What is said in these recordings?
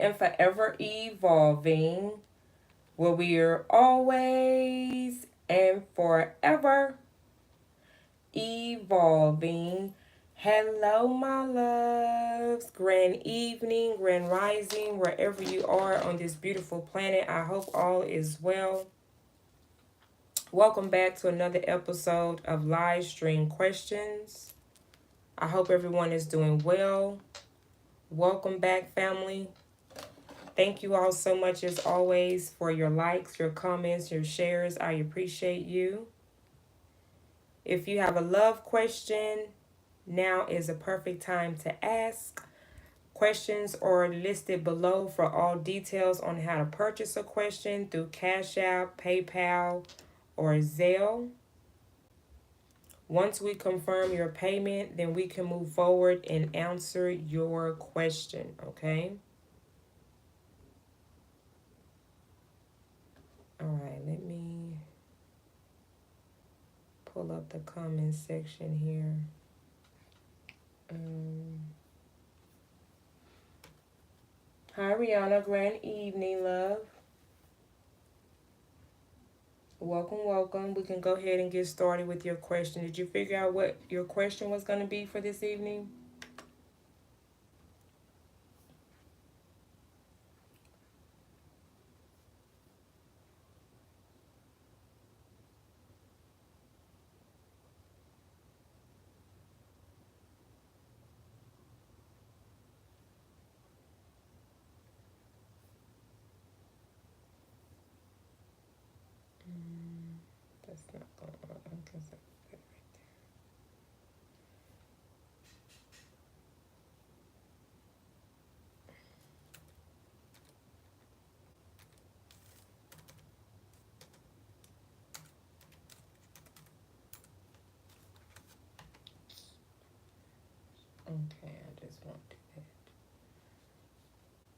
and forever evolving, where we are always and forever evolving. Hello, my loves. Grand evening, grand rising, wherever you are on this beautiful planet. I hope all is well. Welcome back to another episode of Live Stream Questions. I hope everyone is doing well. Welcome back, family. Thank you all so much, as always, for your likes, your comments, your shares. I appreciate you. If you have a love question, now is a perfect time to ask. Questions are listed below for all details on how to purchase a question through Cash App, PayPal, or Zelle. Once we confirm your payment, then we can move forward and answer your question, okay? All right, let me pull up the comment section here. Hi, Rihanna. Grand evening, love. Welcome, welcome. We can go ahead and get started with your question. Did you figure out what your question was going to be for this evening? That's not going to work. Okay, I just want to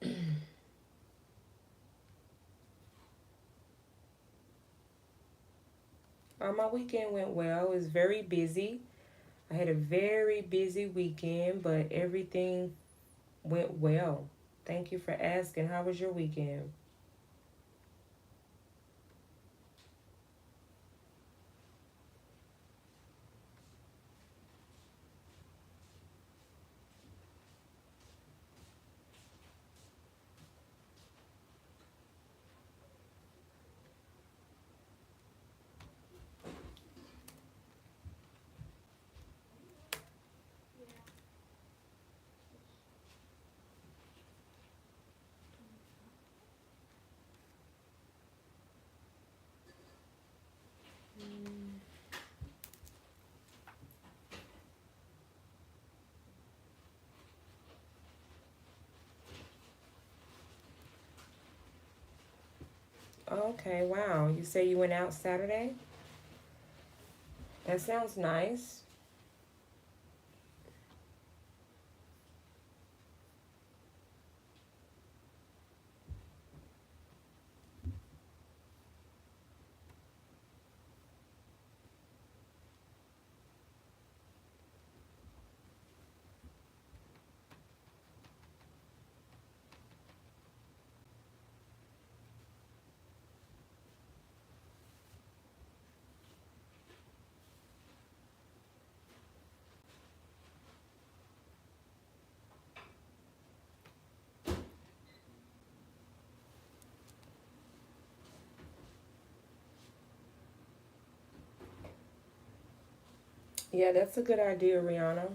do that. My weekend went well. It was very busy. I had a very busy weekend, but everything went well. Thank you for asking. How was your weekend? Okay, wow. You say you went out Saturday? That sounds nice. Yeah, that's a good idea, Rihanna.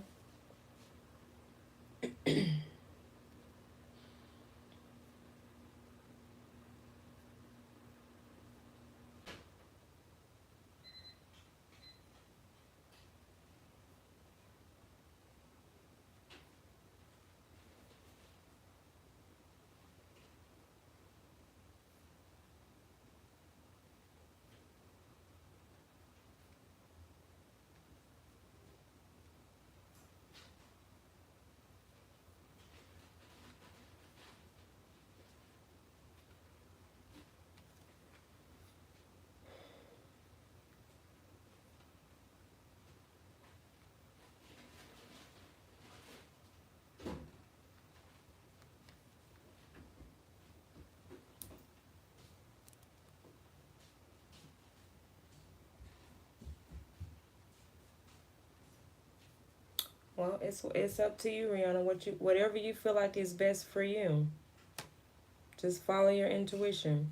Well, it's up to you, Rihanna. Whatever you feel like is best for you. Just follow your intuition.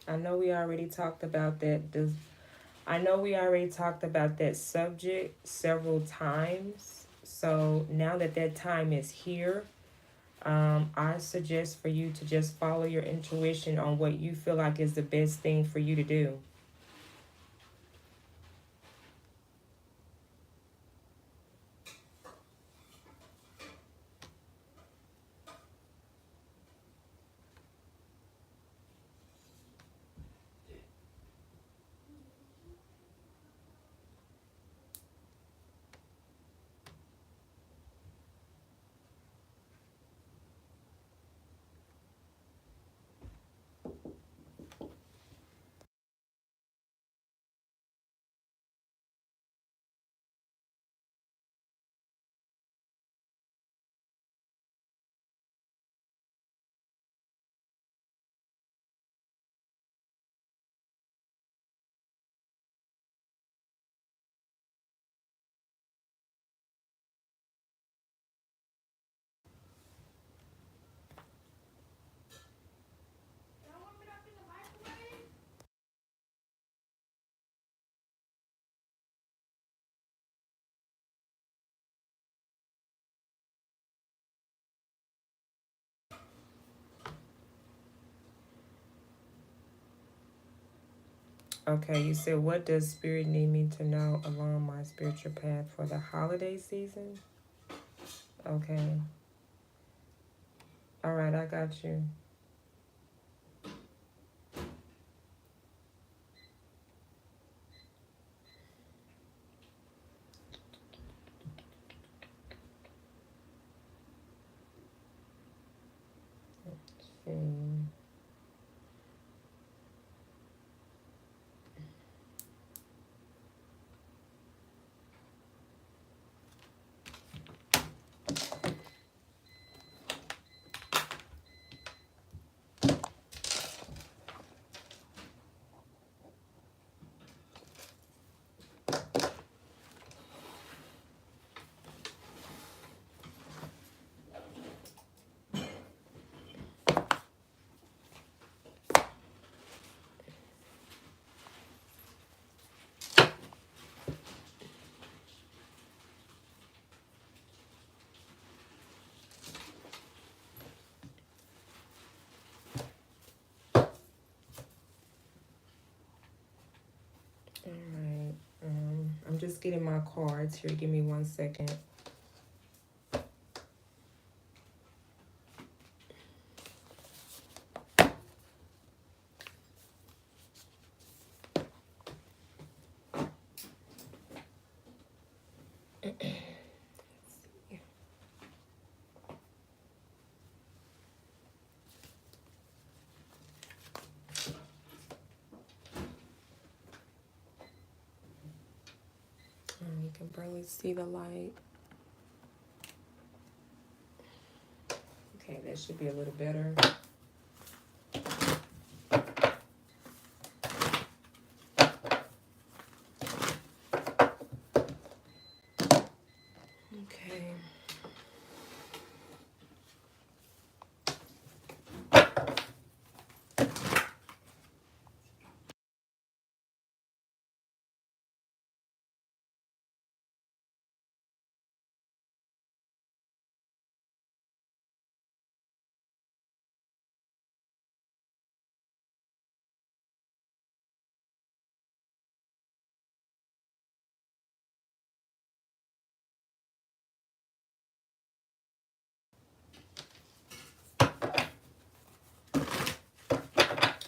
I know we already talked about that. I know we already talked about that subject several times. So now that that time is here, I suggest for you to just follow your intuition on what you feel like is the best thing for you to do. Okay, you said, what does Spirit need me to know along my spiritual path for the holiday season? Okay. All right, I got you. Hmm. All right. I'm just getting my cards here. Give me 1 second. You can barely see the light. Okay, that should be a little better. Okay.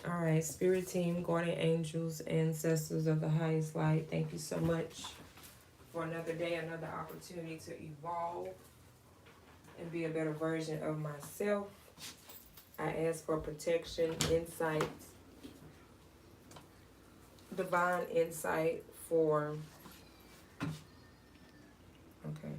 All right, Spirit Team, Guardian Angels, Ancestors of the Highest Light, thank you so much for another day, another opportunity to evolve and be a better version of myself. I ask for protection, insight, divine insight for, okay.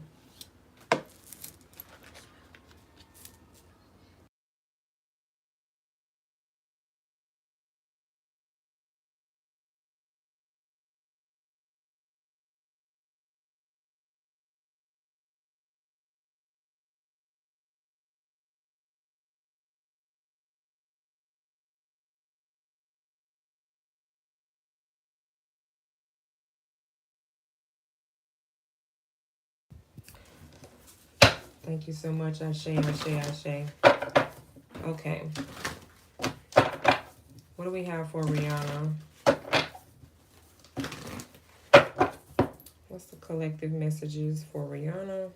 Thank you so much, Ashe, Ashe, Ashe. Okay. What do we have for Rihanna? What's the collective messages for Rihanna?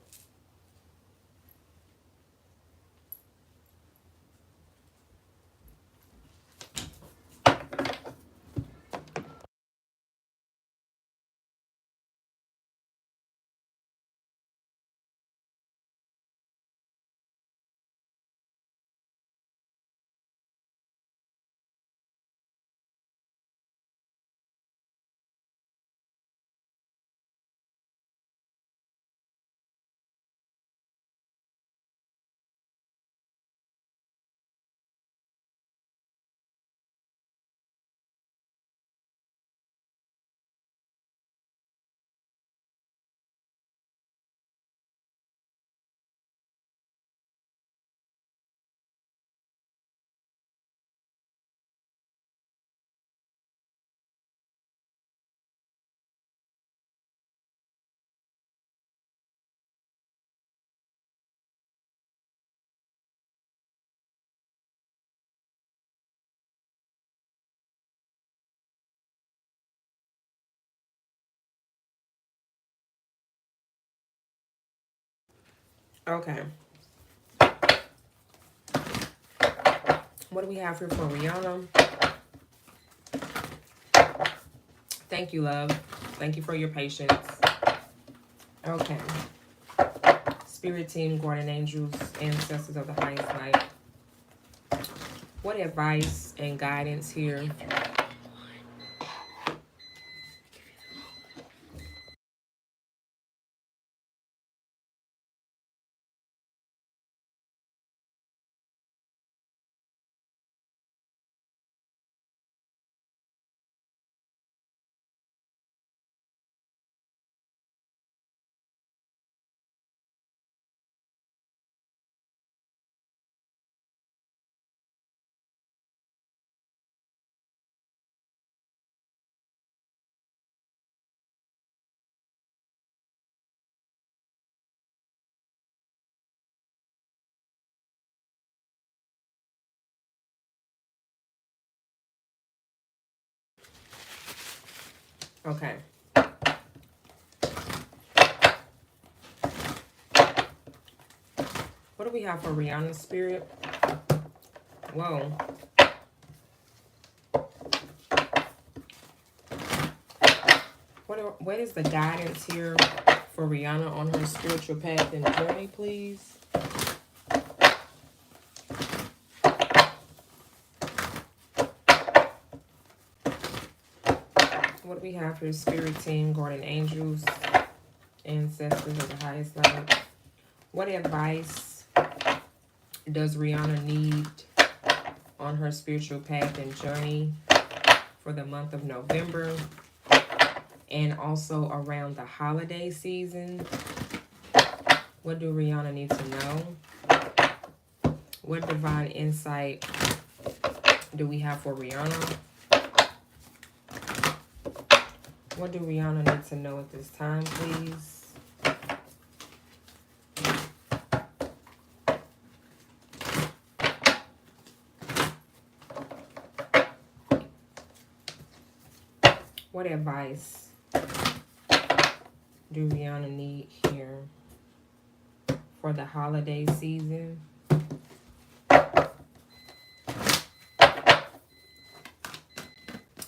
Okay. What do we have here for Rihanna? Thank you, love. Thank you for your patience. Okay. Spirit team, guardian angels, ancestors of the highest light. What advice and guidance here? Okay. What do we have for Rihanna spirit? Whoa. What is the guidance here for Rihanna on her spiritual path and journey, please? What do we have for spirit team, guardian angels, ancestors of the highest light? What advice does Rihanna need on her spiritual path and journey for the month of November and also around the holiday season? What do Rihanna need to know? What divine insight do we have for Rihanna? What do Rihanna need to know at this time, please? What advice do Rihanna need here for the holiday season?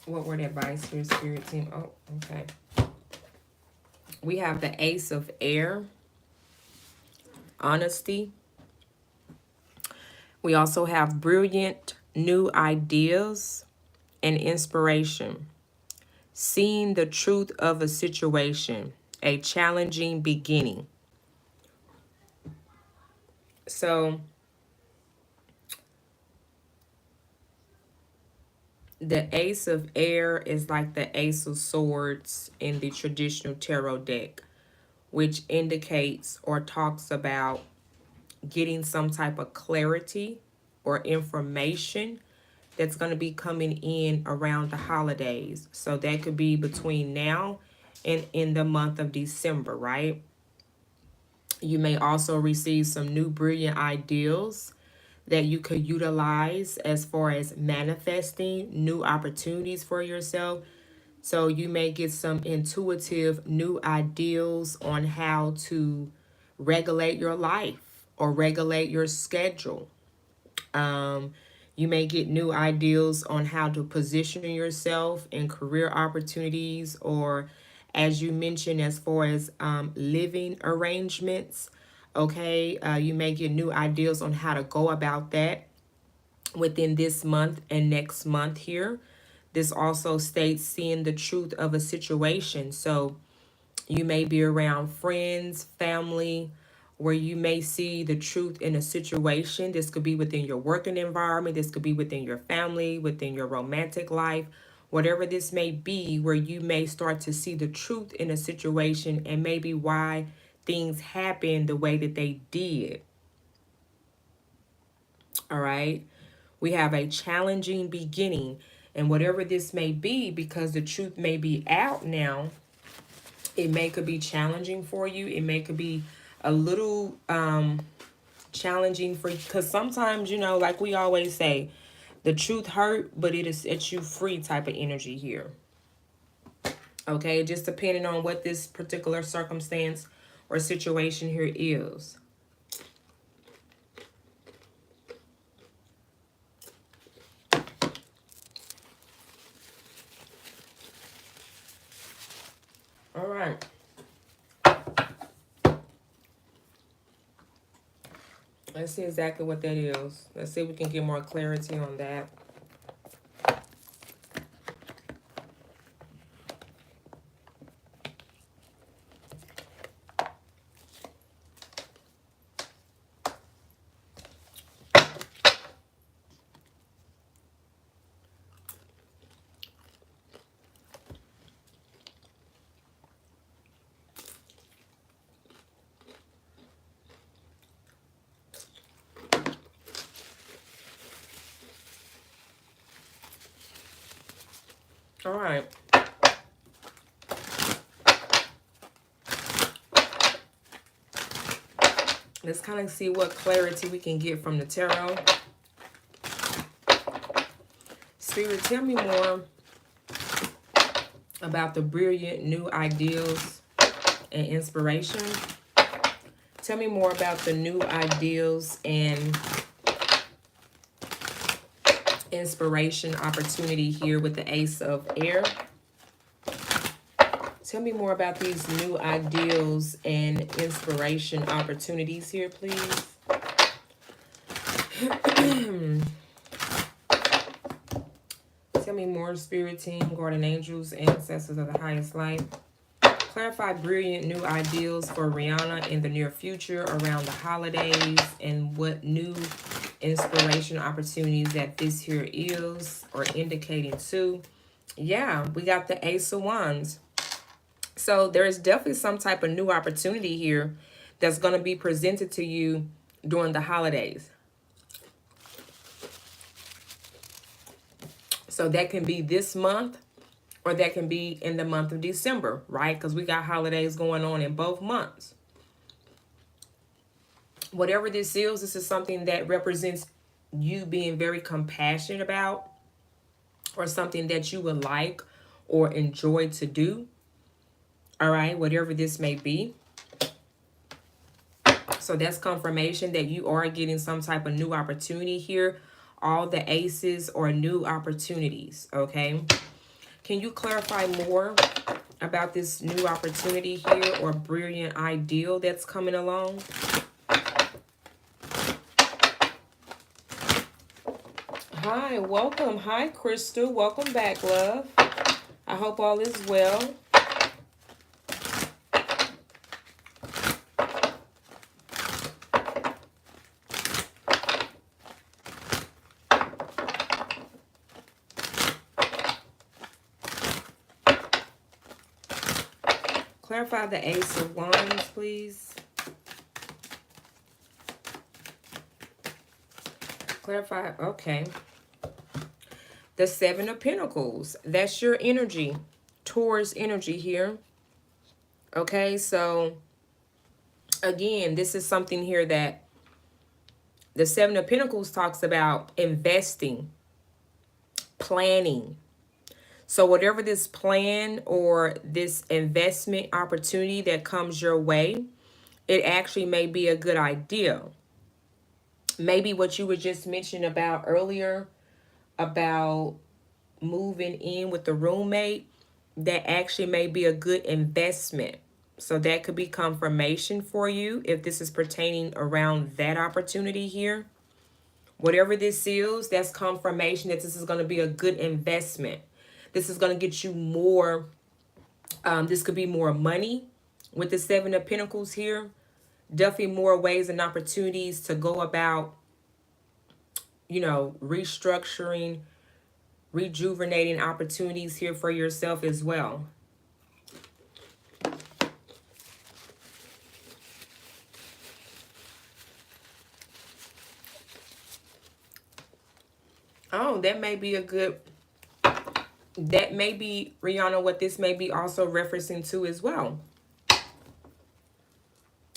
What word advice here, spirit team? Oh, okay. We have the Ace of Air, honesty. We also have brilliant new ideas and inspiration. Seeing the truth of a situation, a challenging beginning. So the Ace of Air is like the Ace of Swords in the traditional tarot deck, which indicates or talks about getting some type of clarity or information that's going to be coming in around the holidays. So that could be between now and in the month of December, right? You may also receive some new brilliant ideals that you could utilize as far as manifesting new opportunities for yourself. So you may get some intuitive new ideals on how to regulate your life or regulate your schedule. Um, you may get new ideals on how to position yourself in career opportunities, or as you mentioned, as far as living arrangements. Okay, you may get new ideas on how to go about that within this month and next month here. This also states seeing the truth of a situation. So you may be around friends, family, where you may see the truth in a situation. This could be within your working environment. This could be within your family, within your romantic life, whatever this may be, where you may start to see the truth in a situation and maybe why things happen the way that they did. All right. We have a challenging beginning. And whatever this may be, because the truth may be out now, it may could be challenging for you. It may could be a little challenging for you, because sometimes, you know, like we always say, the truth hurt, but it is sets you free type of energy here. Okay, just depending on what this particular circumstance or situation here is. All right. Let's see exactly what that is. Let's see if we can get more clarity on that. All right. Let's kind of see what clarity we can get from the tarot. Spirit, tell me more about the brilliant new ideals and inspiration. Tell me more about the new ideals and inspiration opportunity here with the Ace of Air. Tell me more about these new ideals and inspiration opportunities here, please. Tell me more, Spirit Team, Guardian Angels, Ancestors of the Highest Light. Clarify brilliant new ideals for Rihanna in the near future around the holidays, and what new inspiration opportunities that this here is or indicating to. Yeah, we got the Ace of Wands. So there is definitely some type of new opportunity here that's going to be presented to you during the holidays. So that can be this month, or that can be in the month of December, right? Because we got holidays going on in both months. Whatever this is something that represents you being very compassionate about, or something that you would like or enjoy to do. All right, whatever this may be. So that's confirmation that you are getting some type of new opportunity here. All the aces or new opportunities, okay? Can you clarify more about this new opportunity here or brilliant ideal that's coming along? Hi, welcome. Hi, Crystal. Welcome back, love. I hope all is well. Clarify the Ace of Wands, please. Clarify, okay. The Seven of Pentacles. That's your energy. Taurus energy here. Okay, so Again, this is something here that the Seven of Pentacles talks about: investing, planning. So whatever this plan or this investment opportunity that comes your way, it actually may be a good idea. Maybe what you were just mentioning about earlier, about moving in with the roommate, that actually may be a good investment. So that could be confirmation for you if this is pertaining around that opportunity here. Whatever this is, that's confirmation that this is going to be a good investment. This is going to get you more, this could be more money with the Seven of Pentacles here. Definitely more ways and opportunities to go about, you know, restructuring, rejuvenating opportunities here for yourself as well. Oh, that may be a good, that may be, Rihanna, what this may be also referencing to as well.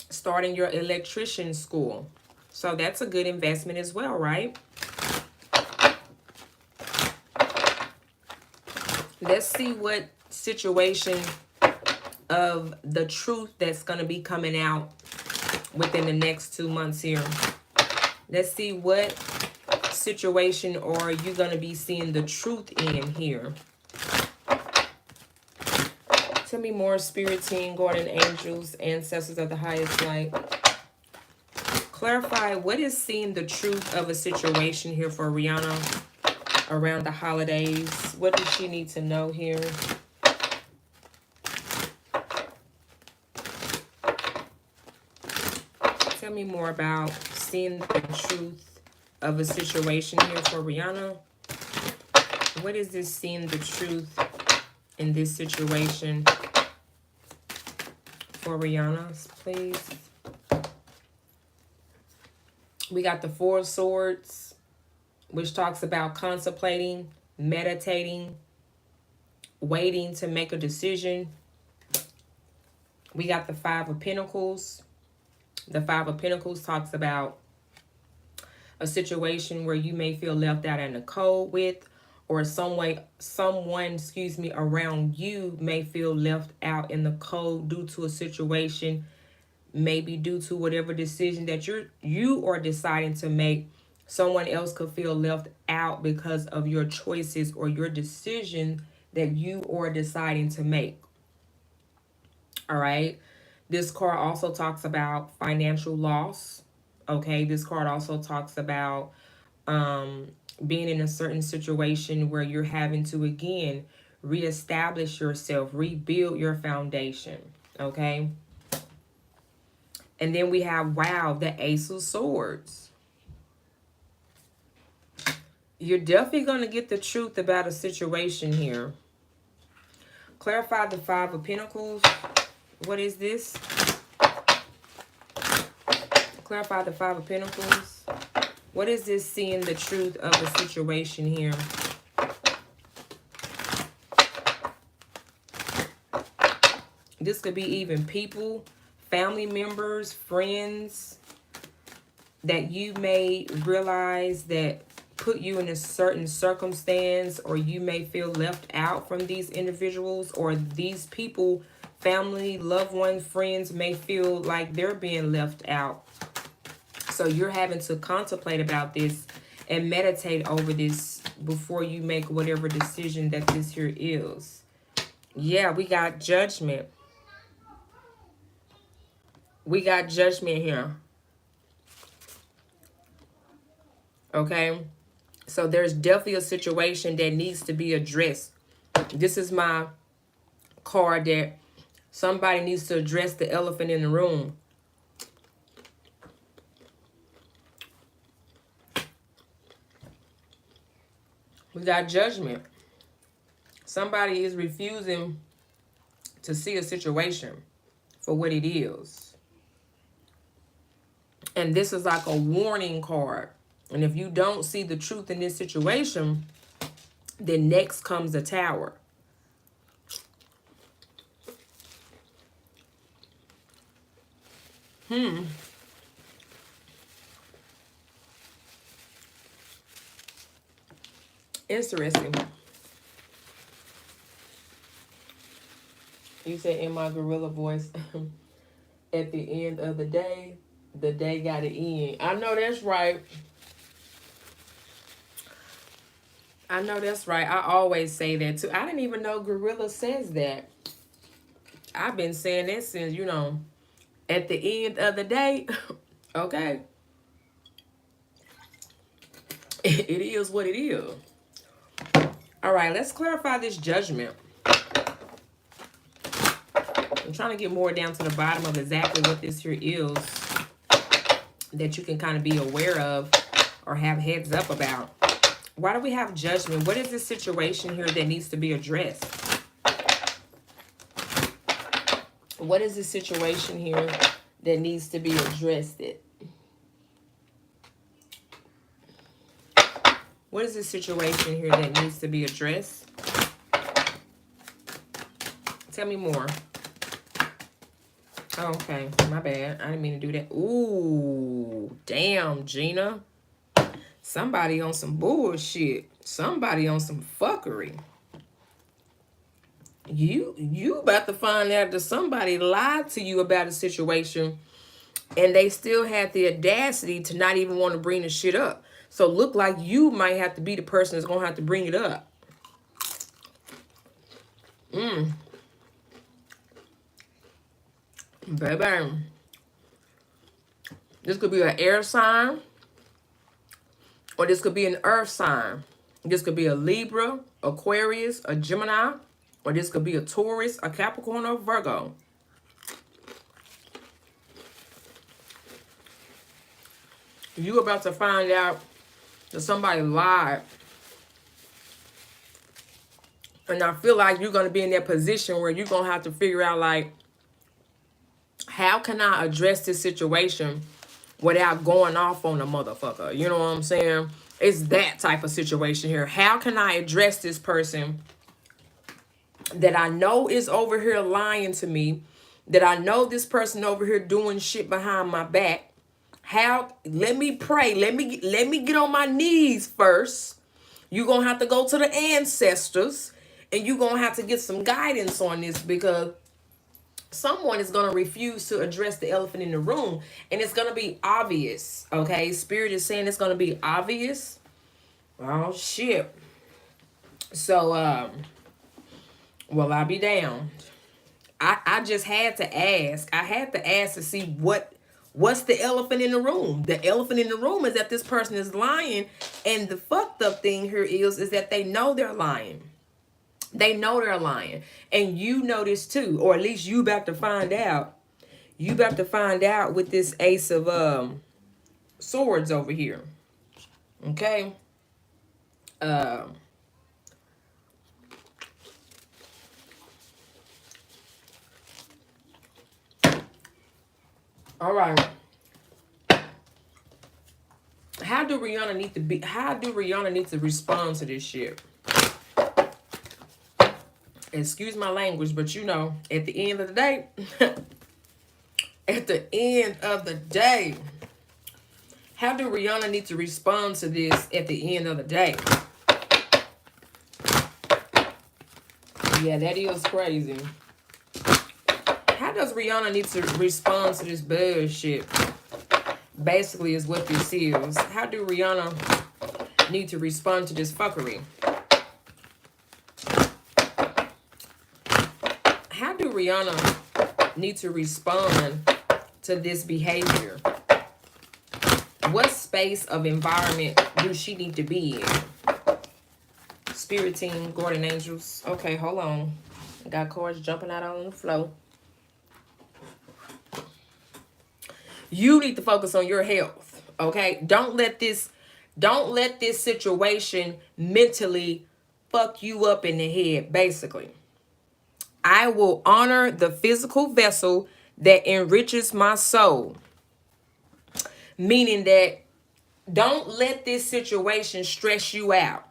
Starting your electrician school. So that's a good investment as well, right? Let's see what situation of the truth that's going to be coming out within the next 2 months here. Let's see what situation are you going to be seeing the truth in here. Tell me more, Spirit Team, Guardian Angels, Ancestors of the highest light. Clarify what is seeing the truth of a situation here for Rihanna around the holidays. What does she need to know here? Tell me more about seeing the truth of a situation here for Rihanna. What is this seeing the truth in this situation for Rihanna, please? We got the Four of Swords, which talks about contemplating, meditating, waiting to make a decision. We got the Five of Pentacles. The Five of Pentacles talks about a situation where you may feel left out in the cold with, or someone, around you may feel left out in the cold due to a situation, maybe due to whatever decision that you are deciding to make. Someone else could feel left out because of your choices or your decision that you are deciding to make. All right. This card also talks about financial loss. Okay. This card also talks about being in a certain situation where you're having to, again, reestablish yourself, rebuild your foundation. Okay. And then we have, wow, the Ace of Swords. You're definitely going to get the truth about a situation here. Clarify the Five of Pentacles. What is this? Clarify the Five of Pentacles. What is this seeing the truth of a situation here? This could be even people, family members, friends that you may realize that put you in a certain circumstance, or you may feel left out from these individuals, or these people, family, loved ones, friends may feel like they're being left out. So you're having to contemplate about this and meditate over this before you make whatever decision that this here is. Yeah, we got Judgment. We got Judgment here. Okay. So there's definitely a situation that needs to be addressed. This is my card that somebody needs to address the elephant in the room. We got Judgment. Somebody is refusing to see a situation for what it is. And this is like a warning card. And if you don't see the truth in this situation, then next comes the Tower. Interesting. You said in my gorilla voice, at the end of the day got to end. I know that's right. I know that's right. I always say that too. I didn't even know gorilla says that. I've been saying that since, at the end of the day, okay, it is what it is. All right, let's clarify this judgment. I'm trying to get more down to the bottom of exactly what this here is that you can kind of be aware of or have heads up about. Why do we have judgment? What is this situation here that needs to be addressed? What is the situation here that needs to be addressed? What is the situation here that needs to be addressed? Tell me more. Oh, okay, my bad. I didn't mean to do that. Ooh, damn, Gina. Somebody on some bullshit. Somebody on some fuckery. You about to find out that somebody lied to you about a situation and they still had the audacity to not even want to bring the shit up. So look like you might have to be the person that's going to have to bring it up. Baby. This could be an air sign. Or this could be an earth sign. This could be a Libra, Aquarius, a Gemini. Or this could be a Taurus, a Capricorn, or Virgo. You about to find out that somebody lied. And I feel like you're going to be in that position where you're going to have to figure out, like, how can I address this situation without going off on a motherfucker? You know what I'm saying? It's that type of situation here. How can I address this person that I know is over here lying to me, that I know this person over here doing shit behind my back? How? Let me pray. Let me get on my knees first. You're going to have to go to the ancestors and you're going to have to get some guidance on this, because someone is going to refuse to address the elephant in the room, and it's going to be obvious. Okay, Spirit is saying it's going to be obvious. Oh shit. So well, I'll be down. I just had to ask. I had to ask to see what's the elephant in the room. The elephant in the room is that this person is lying, and the fucked up thing here is that they know they're lying. They know they're lying. And you know this too. Or at least you about to find out. You about to find out with this Ace of Swords over here. Okay? All right. How do Rihanna need to respond to this shit? Excuse my language, but at the end of the day, how do Rihanna need to respond to this at the end of the day? Yeah, that is crazy. How does Rihanna need to respond to this bullshit? Basically is what this is. How do Rihanna need to respond to this fuckery? How do Rihanna need to respond to this behavior? What space of environment do she need to be in? Spirit team, guardian angels. Okay, hold on. I got cards jumping out on the floor. You need to focus on your health. Okay? Don't let this situation mentally fuck you up in the head, basically. I will honor the physical vessel that enriches my soul. Meaning that don't let this situation stress you out.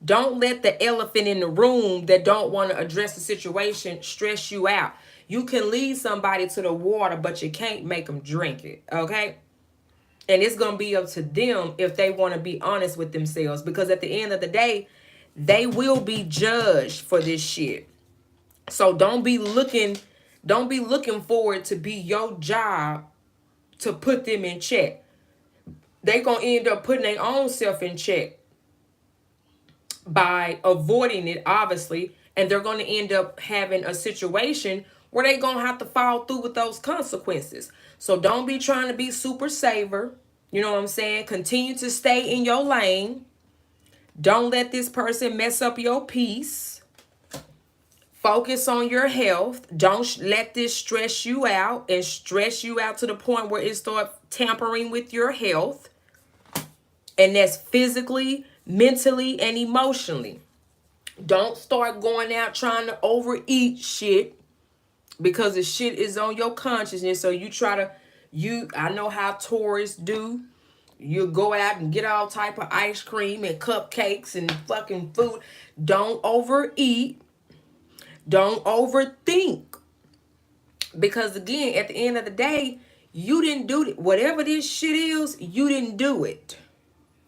Don't let the elephant in the room that don't want to address the situation stress you out. You can lead somebody to the water, but you can't make them drink it, okay? And it's going to be up to them if they want to be honest with themselves, because at the end of the day, they will be judged for this shit. So don't be looking forward to be your job to put them in check. They going to end up putting their own self in check by avoiding it, obviously, and they're going to end up having a situation where they're going to have to follow through with those consequences. So don't be trying to be super saver. You know what I'm saying? Continue to stay in your lane. Don't let this person mess up your peace. Focus on your health. Don't let this stress you out and stress you out to the point where it starts tampering with your health. And that's physically, mentally, and emotionally. Don't start going out trying to overeat shit because the shit is on your consciousness. So you try to, I know how tourists do. You go out and get all type of ice cream and cupcakes and fucking food. Don't overeat. Don't overthink. Because again, at the end of the day, you didn't do it. Whatever this shit is, you didn't do it.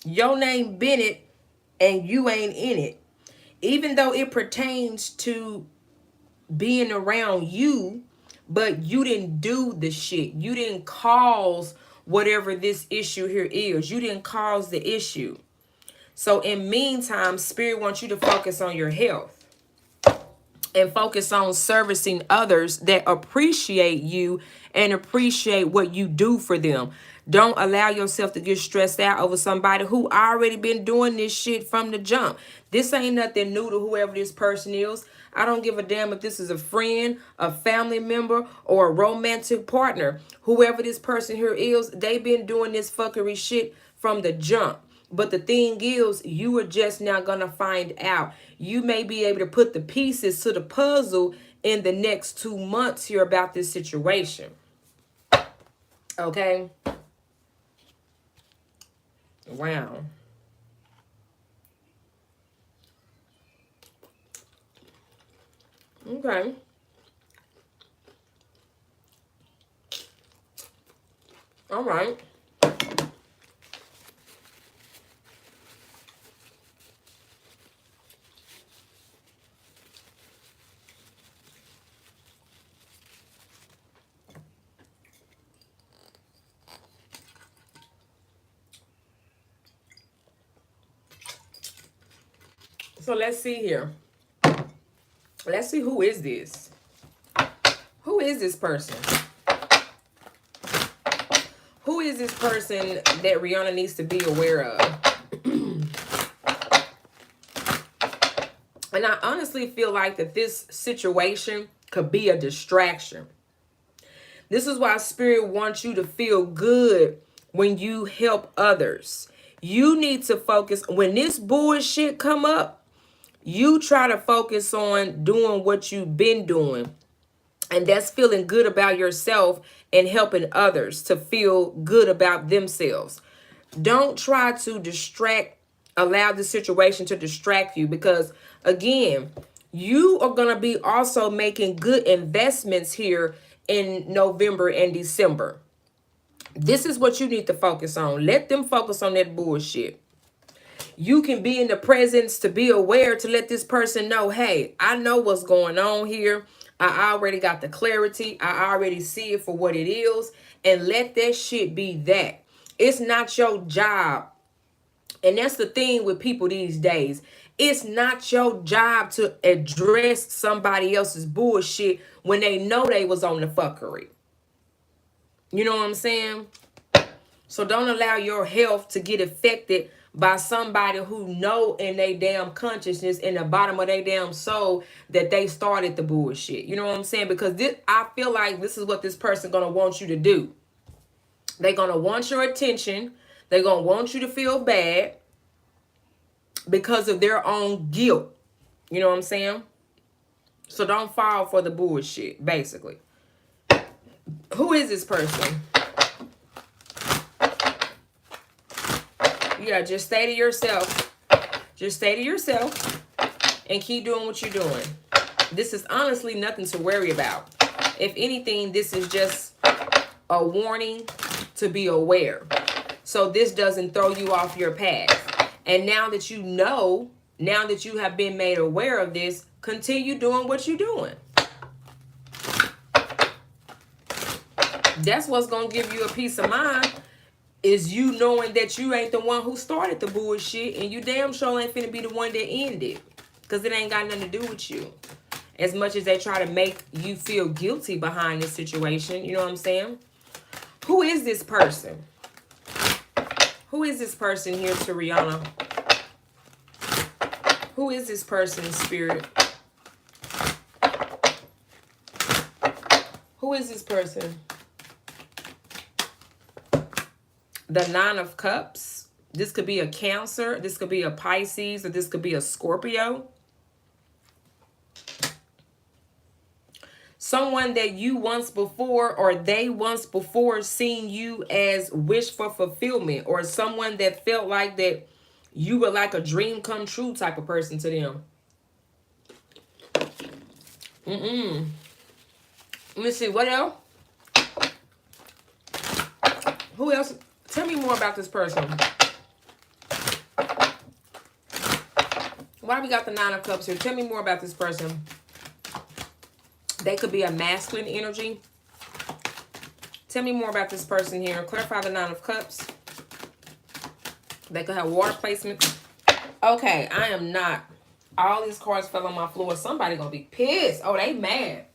Your name Bennett and you ain't in it. Even though it pertains to being around you, but you didn't do the shit. You didn't cause whatever this issue here is. You didn't cause the issue. So in meantime, Spirit wants you to focus on your health and focus on servicing others that appreciate you and appreciate what you do for them. Don't allow yourself to get stressed out over somebody who already been doing this shit from the jump. This ain't nothing new to whoever this person is. I don't give a damn if this is a friend, a family member, or a romantic partner. Whoever this person here is, they been doing this fuckery shit from the jump. But the thing is, you are just now going to find out. You may be able to put the pieces to the puzzle in the next 2 months here about this situation. Okay? Wow. Okay. All right. So let's see here. Let's see, who is this? Who is this person? Who is this person that Rihanna needs to be aware of? And I honestly feel like that this situation could be a distraction. This is why Spirit wants you to feel good when you help others. You need to focus. When this bullshit come up, you try to focus on doing what you've been doing. And that's feeling good about yourself and helping others to feel good about themselves. Don't try to allow the situation to distract you, because again, you are going to be also making good investments here in November and December. This is what you need to focus on. Let them focus on that bullshit. You can be in the presence to be aware, to let this person know, hey, I know what's going on here. I already got the clarity. I already see it for what it is. And let that shit be that. It's not your job. And that's the thing with people these days. It's not your job to address somebody else's bullshit when they know they was on the fuckery. You know what I'm saying? So don't allow your health to get affected by somebody who know in their damn consciousness, in the bottom of their damn soul, that they started the bullshit. You know what I'm saying? Because I feel like this is what this person gonna want you to do. They're gonna want your attention. They're gonna want you to feel bad because of their own guilt. You know what I'm saying? So don't fall for the bullshit, basically. Who is this person? Yeah, just stay to yourself. Just stay to yourself and keep doing what you're doing. This is honestly nothing to worry about. If anything, this is just a warning to be aware, so this doesn't throw you off your path. And now that you know, now that you have been made aware of this, continue doing what you're doing. That's what's going to give you a peace of mind, is you knowing that you ain't the one who started the bullshit, and you damn sure ain't finna be the one that ended, because it ain't got nothing to do with you. As much as they try to make you feel guilty behind this situation, you know what I'm saying? Who is this person? Who is this person here, Tariana? Who is this person, Spirit? Who is this person? The Nine of Cups. This could be a Cancer. This could be a Pisces. Or this could be a Scorpio. Someone that you once before, or they once before, seen you as wish for fulfillment. Or someone that felt like that you were like a dream come true type of person to them. Let me see. What else? Who else? Tell me more about this person. Why we got the Nine of Cups here? Tell me more about this person. They could be a masculine energy. Tell me more about this person here. Clarify the Nine of Cups. They could have water placements. Okay, I am not. All these cards fell on my floor. Somebody gonna be pissed. Oh, they mad.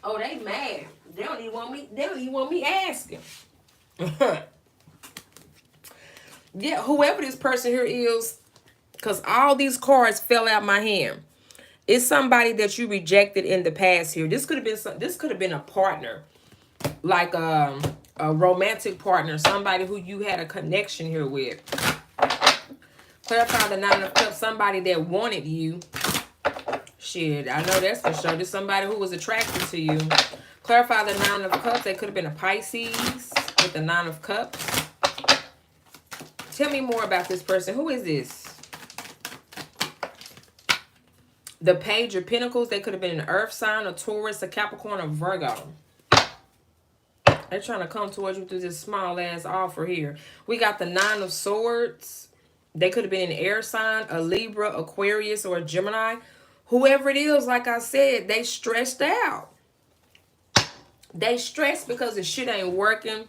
Oh, they mad. They don't even want me. They don't even want me asking. Yeah, whoever this person here is, because all these cards fell out my hand. It's somebody that you rejected in the past here. This could have been a partner, like a romantic partner, somebody who you had a connection here with. Clarify the Nine of Cups. Somebody that wanted you. Shit, I know that's for sure. There's somebody who was attracted to you. Clarify the Nine of Cups. They could have been a Pisces with the Nine of Cups. Tell me more about this person. Who is this? The Page of Pentacles. They could have been an Earth sign, a Taurus, a Capricorn, or Virgo. They're trying to come towards you through this small ass offer here. We got the Nine of Swords. They could have been an air sign, a Libra, Aquarius, or a Gemini. Whoever it is, like I said, they stressed out. They stressed because the shit ain't working.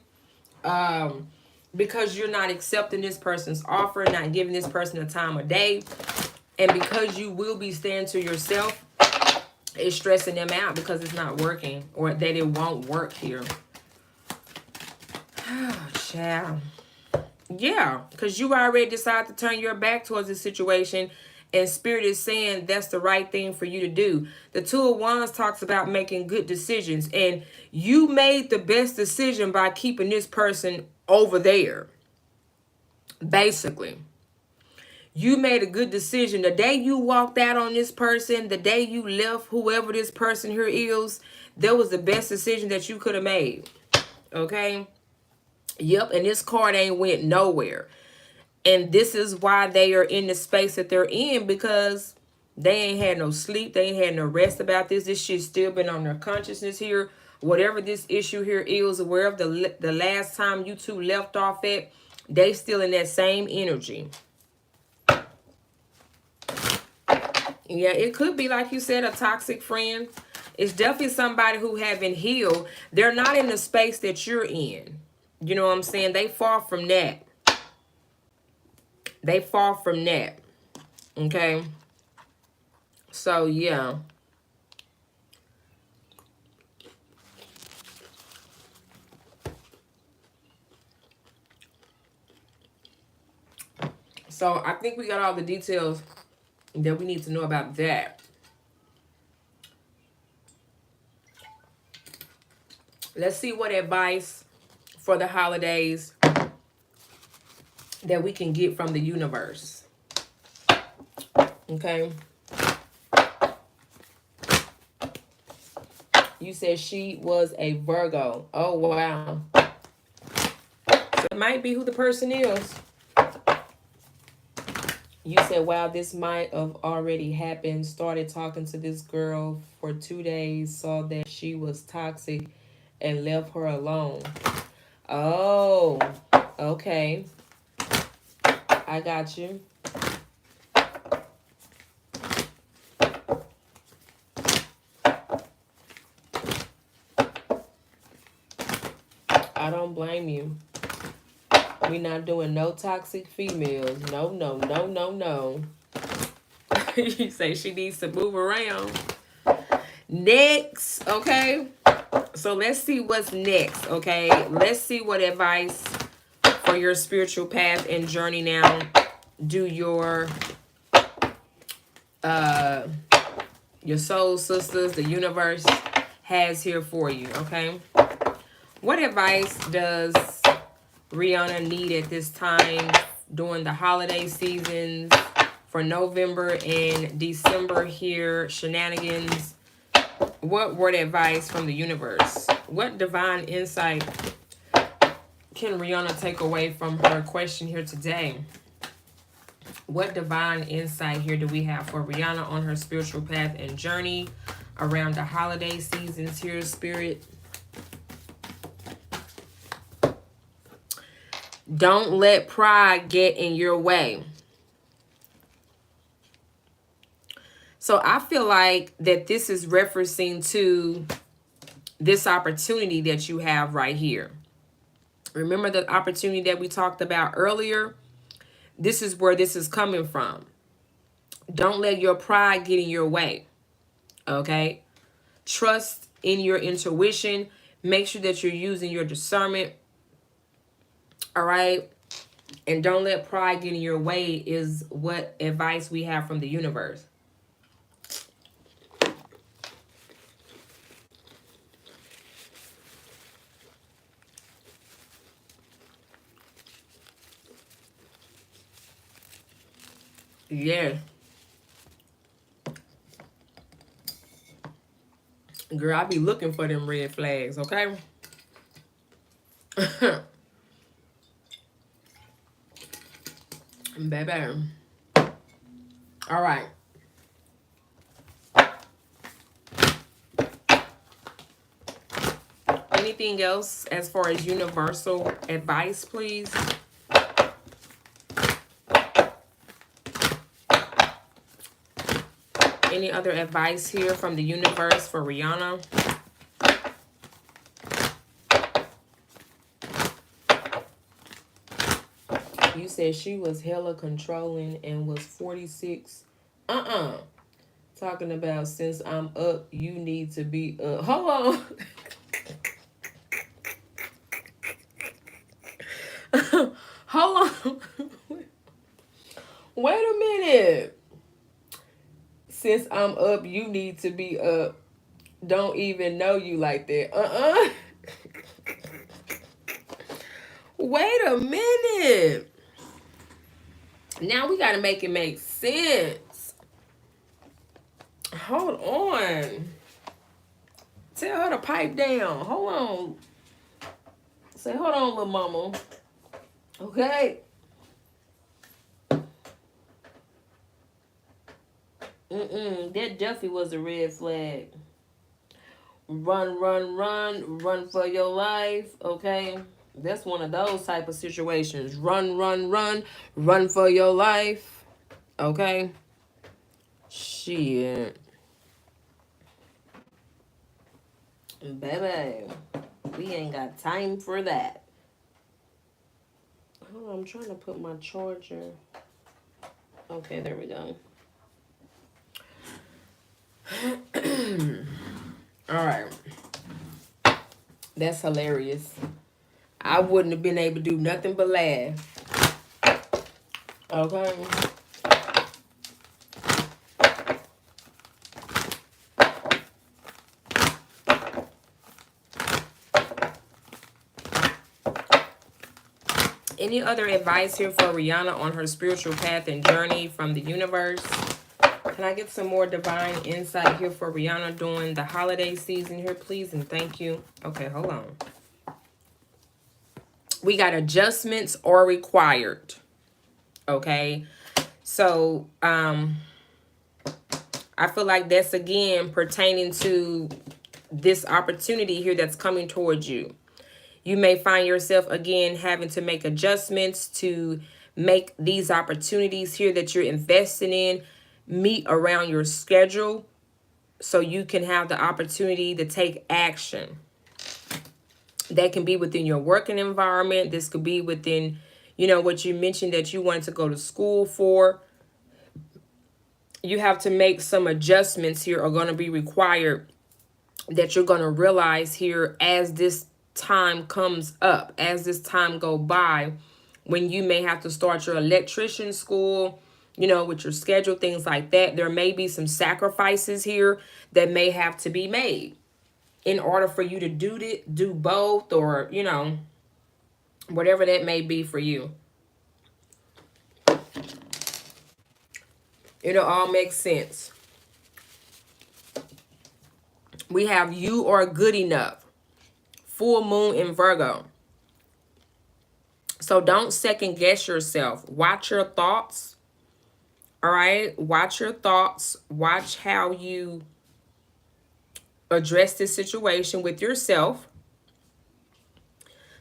Because you're not accepting this person's offer, not giving this person a time of day. And because you will be staying to yourself, it's stressing them out because it's not working, or that it won't work here. Oh, child. Yeah, because you already decided to turn your back towards the situation, and Spirit is saying that's the right thing for you to do. The Two of Wands talks about making good decisions, and you made the best decision by keeping this person over there. Basically, you made a good decision. The day you walked out on this person, the day you left whoever this person here is, that was the best decision that you could have made. Okay? Yep, and this card ain't went nowhere. And this is why they are in the space that they're in, because they ain't had no sleep. They ain't had no rest about this. This shit's still been on their consciousness here. Whatever this issue here is, wherever the last time you two left off at, they still in that same energy. Yeah, it could be, like you said, a toxic friend. It's definitely somebody who haven't healed. They're not in the space that you're in. You know what I'm saying? They far from that. They far from that. Okay? So, yeah. So, I think we got all the details that we need to know about that. Let's see what advice for the holidays that we can get from the universe. Okay. You said she was a Virgo. Oh, wow. So it might be who the person is. You said, wow, this might have already happened. Started talking to this girl for 2 days, saw that she was toxic and left her alone. Oh, okay. I got you. I don't blame you. We not doing no toxic females. No, no, no, no, no. You say she needs to move around. Next, okay? So let's see what's next, okay? Let's see what advice for your spiritual path and journey now do your soul sisters, the universe has here for you, okay? What advice does Rihanna need at this time during the holiday seasons for November and December here? Shenanigans. What word advice from the universe? What divine insight can Rihanna take away from her question here today? What divine insight here do we have for Rihanna on her spiritual path and journey around the holiday seasons here, Spirit? Don't let pride get in your way. So I feel like that this is referencing to this opportunity that you have right here. Remember the opportunity that we talked about earlier? This is where this is coming from. Don't let your pride get in your way. Okay? Trust in your intuition. Make sure that you're using your discernment. All right? And don't let pride get in your way is what advice we have from the universe. Yeah. Girl, I be looking for them red flags, okay? Baby. All right. Anything else as far as universal advice, please? Any other advice here from the universe for Rihanna? You said she was hella controlling and was 46. Talking about since I'm up, you need to be up. Hold on. Hold on. Wait a minute. Since I'm up, you need to be up. Don't even know you like that. Wait a minute. Now we got to make it make sense. Hold on. Tell her to pipe down. Hold on. Say, hold on, little mama. Okay. That definitely was a red flag. Run, run, run. Run for your life. Okay. That's one of those type of situations. Run, run, run. Run for your life. Okay. Shit. Baby. We ain't got time for that. Hold on, I'm trying to put my charger. Okay, there we go. All right. That's hilarious. I wouldn't have been able to do nothing but laugh. Okay. Any other advice here for Rihanna on her spiritual path and journey from the universe? Can I get some more divine insight here for Rihanna during the holiday season here, please? And thank you. Okay, hold on. We got adjustments are required. Okay. So I feel like that's again pertaining to this opportunity here that's coming towards you. You may find yourself again having to make adjustments to make these opportunities here that you're investing in meet around your schedule so you can have the opportunity to take action. That can be within your working environment. This could be within, you know, what you mentioned that you wanted to go to school for. You have to make some adjustments here are going to be required that you're going to realize here as this time comes up, as this time go by, when you may have to start your electrician school, you know, with your schedule, things like that. There may be some sacrifices here that may have to be made in order for you to do both, or, you know, whatever that may be for you. It'll all make sense. We have you are good enough. Full moon in Virgo. So don't second guess yourself. Watch your thoughts. All right. Watch your thoughts. Watch how you address this situation with yourself.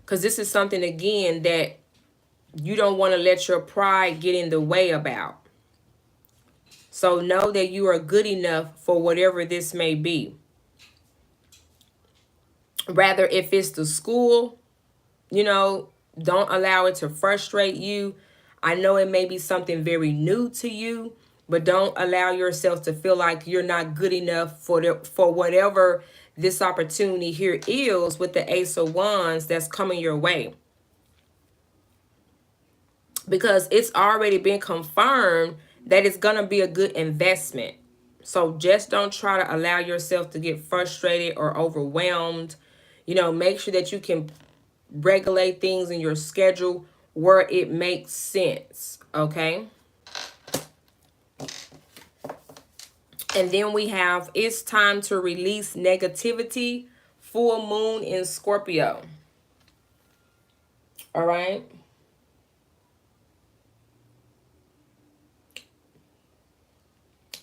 Because this is something, again, that you don't want to let your pride get in the way about. So know that you are good enough for whatever this may be. Rather, if it's the school, you know, don't allow it to frustrate you. I know it may be something very new to you, but don't allow yourself to feel like you're not good enough for whatever this opportunity here is with the Ace of Wands that's coming your way. Because it's already been confirmed that it's going to be a good investment. So just don't try to allow yourself to get frustrated or overwhelmed. You know, make sure that you can regulate things in your schedule where it makes sense, okay? And then we have, it's time to release negativity, full moon in Scorpio. All right?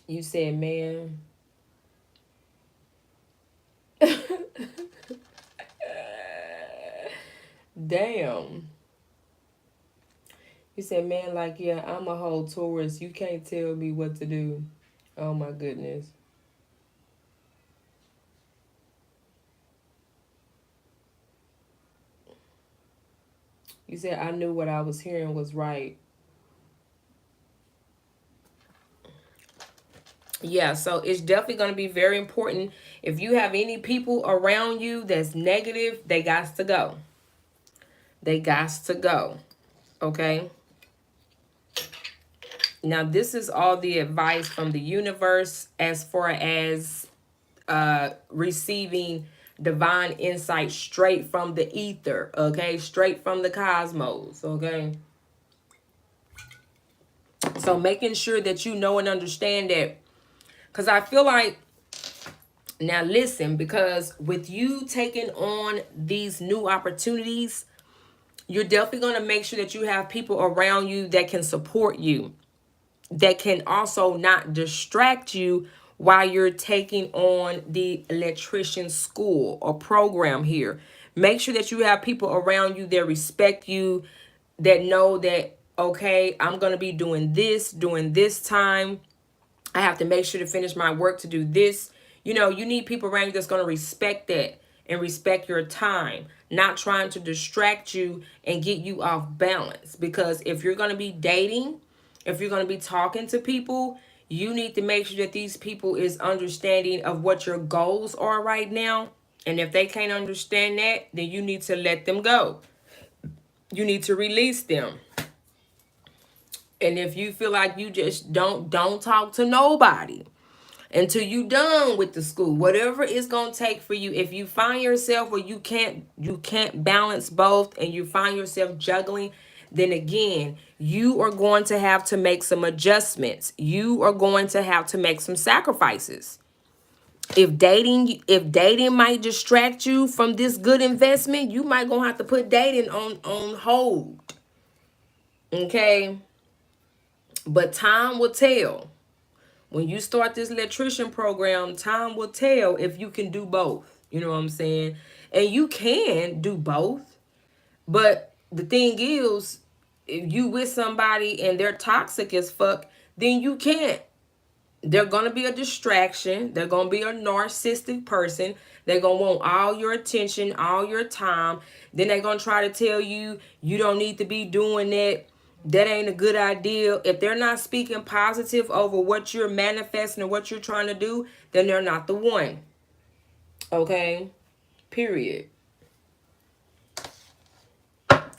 You said, man. Damn. You said, man, like, yeah, I'm a whole Taurus. You can't tell me what to do. Oh, my goodness. You said, I knew what I was hearing was right. Yeah, so it's definitely going to be very important. If you have any people around you that's negative, they got to go. They got to go. Okay? Now, this is all the advice from the universe as far as receiving divine insight straight from the ether. Okay? Straight from the cosmos. Okay? So making sure that you know and understand that. Because I feel like, now listen, because with you taking on these new opportunities, you're definitely going to make sure that you have people around you that can support you, that can also not distract you while you're taking on the electrician school or program here. Make sure that you have people around you that respect you, that know that, okay, I'm going to be doing this during this time. I have to make sure to finish my work to do this. You know, you need people around you that's going to respect that and respect your time, not trying to distract you and get you off balance. Because if you're going to be dating, if you're going to be talking to people, you need to make sure that these people is understanding of what your goals are right now. And if they can't understand that, then you need to let them go. You need to release them. And if you feel like you just don't talk to nobody until you done with the school, whatever it's gonna take for you. If you find yourself where you can't balance both, and you find yourself juggling, then again, you are going to have to make some adjustments. You are going to have to make some sacrifices. If dating might distract you from this good investment, you might gonna have to put dating on hold. Okay? But time will tell. When you start this electrician program, time will tell if you can do both. You know what I'm saying? And you can do both. But the thing is, if you with somebody and they're toxic as fuck, then you can't. They're going to be a distraction. They're going to be a narcissistic person. They're going to want all your attention, all your time. Then they're going to try to tell you, you don't need to be doing that. That ain't a good idea. If they're not speaking positive over what you're manifesting and what you're trying to do, then they're not the one. Okay? Period.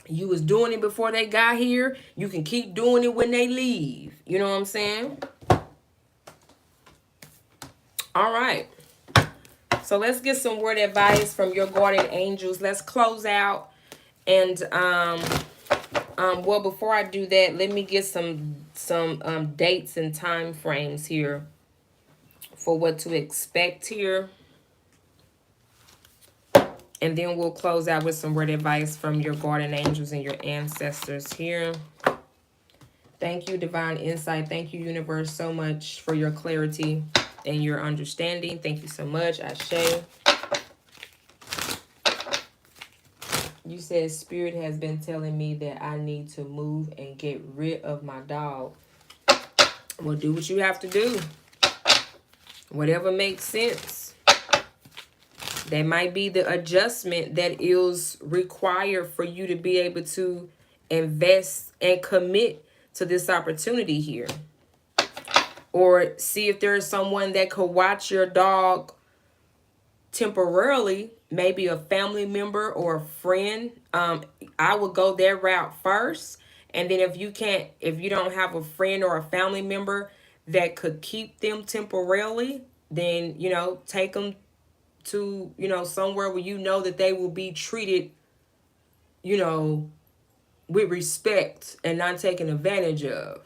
You was doing it before they got here. You can keep doing it when they leave. You know what I'm saying? All right. So let's get some word advice from your guardian angels. Let's close out. And well, before I do that, let me get some dates and time frames here for what to expect here. And then we'll close out with some word advice from your guardian angels and your ancestors here. Thank you, Divine Insight. Thank you, Universe, so much for your clarity and your understanding. Thank you so much, Ashe. You said Spirit has been telling me that I need to move and get rid of my dog. Well, do what you have to do. Whatever makes sense. That might be the adjustment that is required for you to be able to invest and commit to this opportunity here. Or see if there's someone that could watch your dog temporarily, maybe a family member or a friend. I would go that route first. And then if you don't have a friend or a family member that could keep them temporarily, then, take them to, somewhere where you know that they will be treated, with respect and not taken advantage of,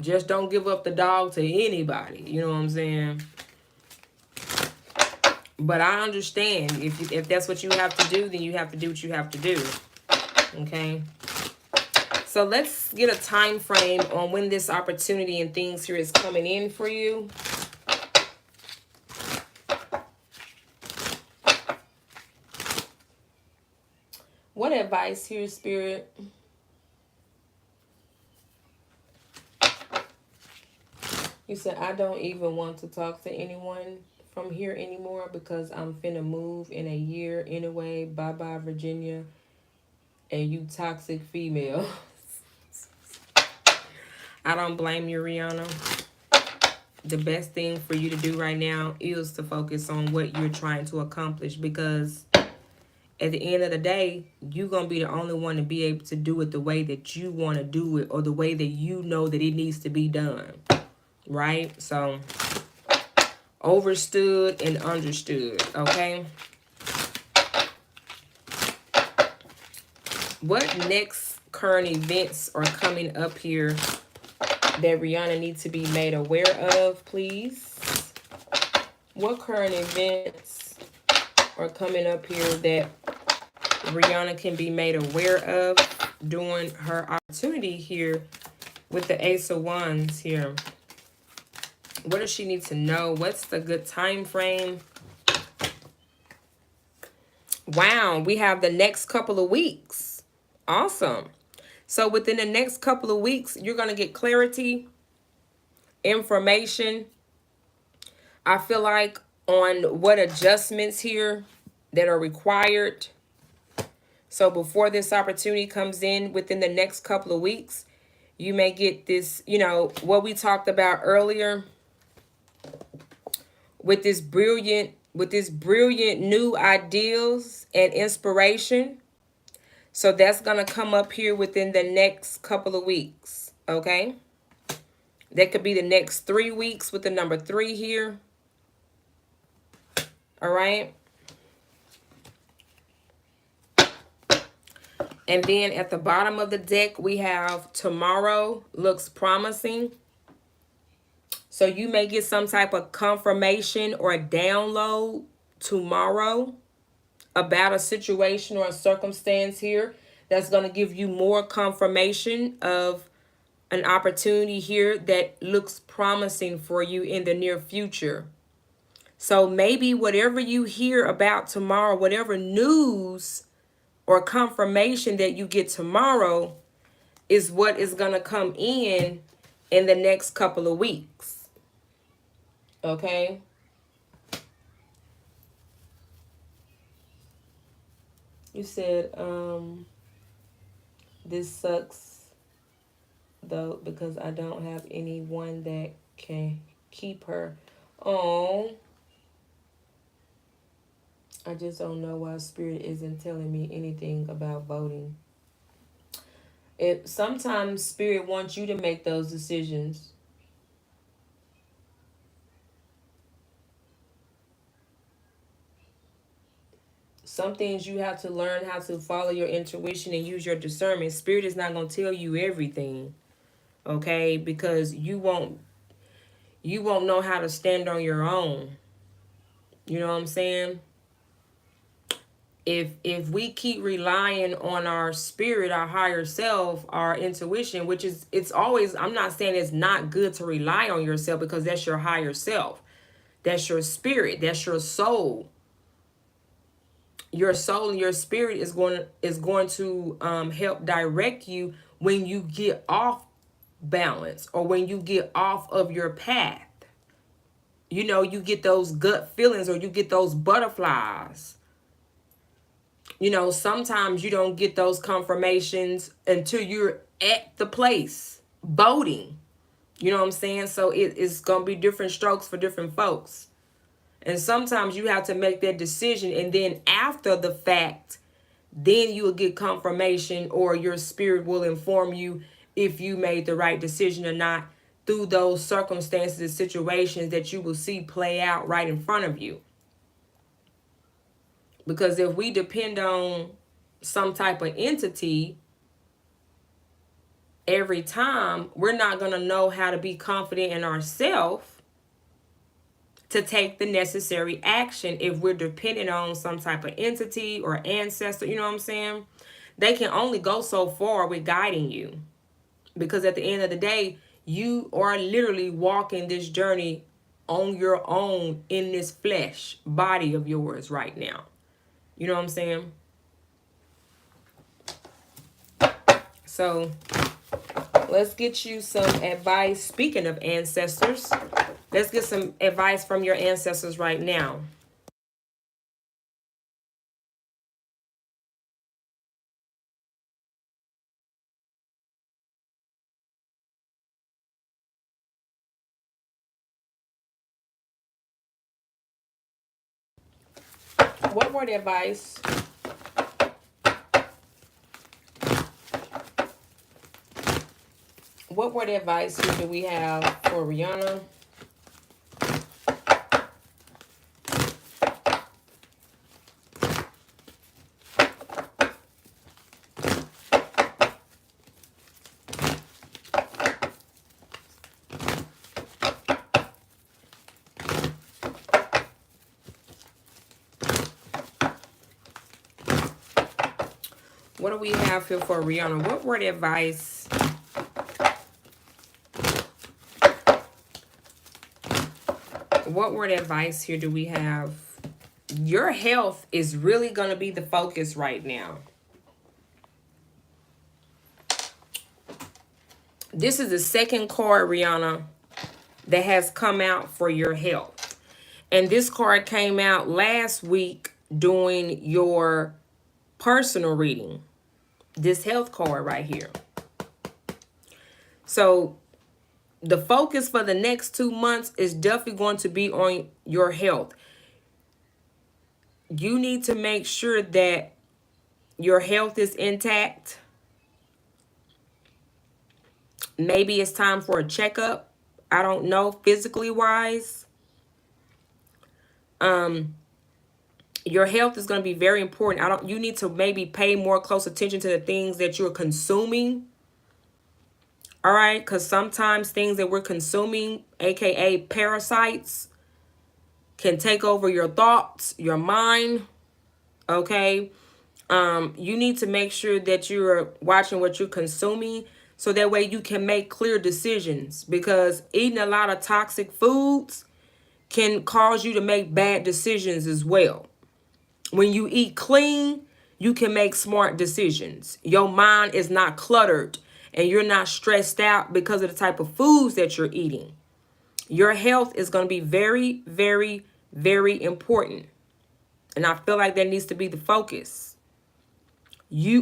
Just don't give up the dog to anybody, you know what I'm saying? But I understand if that's what you have to do, then you have to do what you have to do. Okay? So let's get a time frame on when this opportunity and things here is coming in for you. What advice here, Spirit? You said, I don't even want to talk to anyone from here anymore because I'm finna move in a year anyway. Bye-bye, Virginia. And you toxic female. I don't blame you, Rihanna. The best thing for you to do right now is to focus on what you're trying to accomplish, because at the end of the day, you're going to be the only one to be able to do it the way that you want to do it, or the way that you know that it needs to be done. Right? So, overstood and understood. Okay? What next current events are coming up here that Rihanna needs to be made aware of, please? What current events are coming up here that Rihanna can be made aware of during her opportunity here with the Ace of Wands here? What does she need to know? What's the good time frame? Wow, we have the next couple of weeks. Awesome. So within the next couple of weeks, you're going to get clarity, information. I feel like on what adjustments here that are required. So before this opportunity comes in within the next couple of weeks, you may get this, what we talked about earlier with this brilliant new ideals and inspiration. So that's going to come up here within the next couple of weeks, okay? That could be the next 3 weeks with the number 3 here. All right? And then at the bottom of the deck, we have tomorrow looks promising. So you may get some type of confirmation or a download tomorrow about a situation or a circumstance here that's going to give you more confirmation of an opportunity here that looks promising for you in the near future. So maybe whatever you hear about tomorrow, whatever news or confirmation that you get tomorrow is what is going to come in the next couple of weeks. Okay? You said, this sucks though because I don't have anyone that can keep her. Oh, I just don't know why Spirit isn't telling me anything about voting. It sometimes Spirit wants you to make those decisions. Some things you have to learn how to follow your intuition and use your discernment. Spirit is not going to tell you everything, okay? Because you won't know how to stand on your own. You know what I'm saying? If we keep relying on our spirit, our higher self, our intuition, which is, it's always, I'm not saying it's not good to rely on yourself, because that's your higher self. That's your spirit. That's your soul. Your soul and your spirit is going to help direct you when you get off balance or when you get off of your path. You know, you get those gut feelings or you get those butterflies. You know, sometimes you don't get those confirmations until you're at the place voting. You know what I'm saying? So it's going to be different strokes for different folks. And sometimes you have to make that decision, and then after the fact, then you will get confirmation, or your spirit will inform you if you made the right decision or not, through those circumstances and situations that you will see play out right in front of you. Because if we depend on some type of entity every time, we're not going to know how to be confident in ourselves to take the necessary action if we're dependent on some type of entity or ancestor. You know what I'm saying? They can only go so far with guiding you, because at the end of the day, you are literally walking this journey on your own in this flesh body of yours right now. You know what I'm saying? So let's get you some advice. Speaking of ancestors, let's get some advice from your ancestors right now. What word advice? What word advice here do we have for Rihanna? What do we have here for Rihanna? What word advice? What word advice here do we have? Your health is really going to be the focus right now. This is the second card, Rihanna, that has come out for your health. And this card came out last week during your personal reading. This health card right here. So the focus for the next 2 months is definitely going to be on your health. You need to make sure that your health is intact. Maybe it's time for a checkup. I don't know, physically wise. Your health is going to be very important. You need to maybe pay more close attention to the things that you're consuming. All right, because sometimes things that we're consuming, aka parasites, can take over your thoughts, your mind. Okay. You need to make sure that you're watching what you're consuming, so that way you can make clear decisions, because eating a lot of toxic foods can cause you to make bad decisions as well. When you eat clean, you can make smart decisions. Your mind is not cluttered and you're not stressed out because of the type of foods that you're eating. Your health is going to be very, very, very important. And I feel like that needs to be the focus.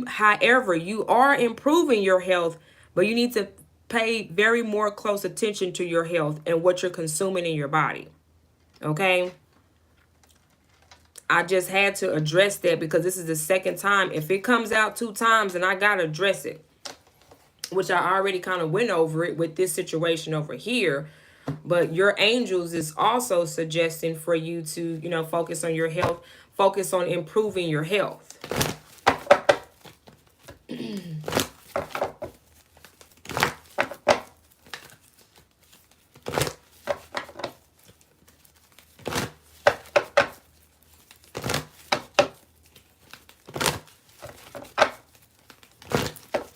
However, you are improving your health, but you need to pay very more close attention to your health and what you're consuming in your body. Okay? I just had to address that because this is the second time. If it comes out 2 times, then I got to address it, which I already kind of went over it with this situation over here. But your angels is also suggesting for you to, focus on your health, focus on improving your health.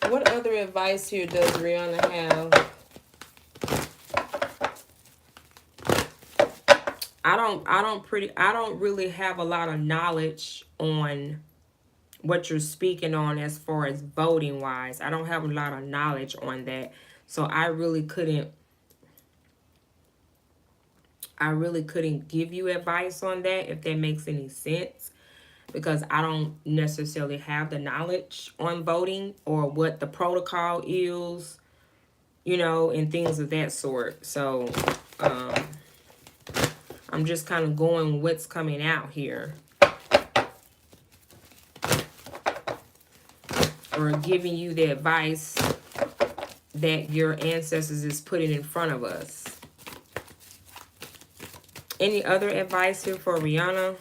What other advice here does Rihanna have? I don't really have a lot of knowledge on what you're speaking on as far as voting wise. I don't have a lot of knowledge on that. So I really couldn't give you advice on that, if that makes any sense, because I don't necessarily have the knowledge on voting or what the protocol is, and things of that sort. So I'm just kind of going what's coming out here, or giving you the advice that your ancestors is putting in front of us. Any other advice here for Rihanna?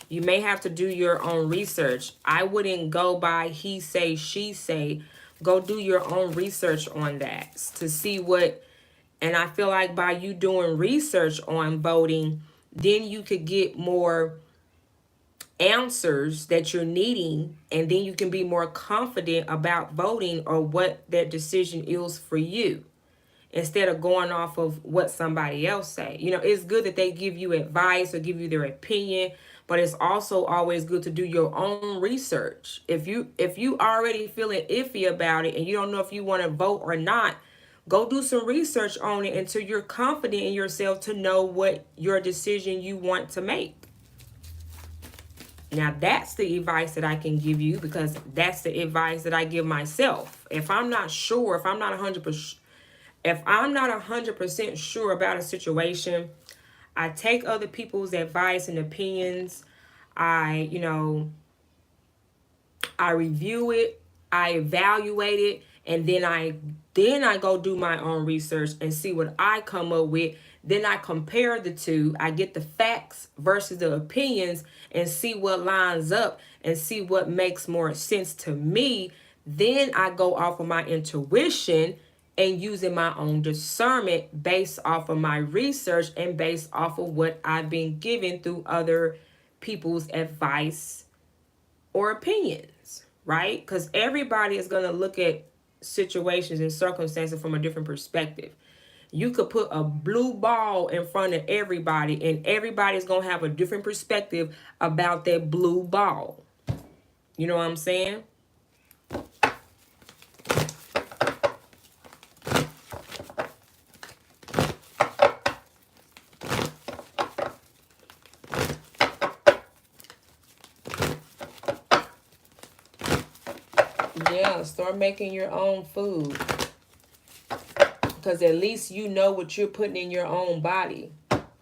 You may have to do your own research. I wouldn't go by he say, she say. Go do your own research on that to see what, and I feel like by you doing research on voting, then you could get more answers that you're needing, and then you can be more confident about voting or what that decision is for you, instead of going off of what somebody else say. It's good that they give you advice or give you their opinion, but it's also always good to do your own research. If you already feeling iffy about it and you don't know if you want to vote or not, go do some research on it until you're confident in yourself to know what your decision you want to make. Now, that's the advice that I can give you, because that's the advice that I give myself. If I'm not sure, if I'm not 100% sure about a situation, I take other people's advice and opinions. I review it, I evaluate it, and then I go do my own research and see what I come up with. Then I compare the two. I get the facts versus the opinions and see what lines up and see what makes more sense to me. Then I go off of my intuition and using my own discernment based off of my research and based off of what I've been given through other people's advice or opinions, right? Because everybody is going to look at situations and circumstances from a different perspective. You could put a blue ball in front of everybody, and everybody's going to have a different perspective about that blue ball. You know what I'm saying? Yeah, start making your own food. Because at least you know what you're putting in your own body.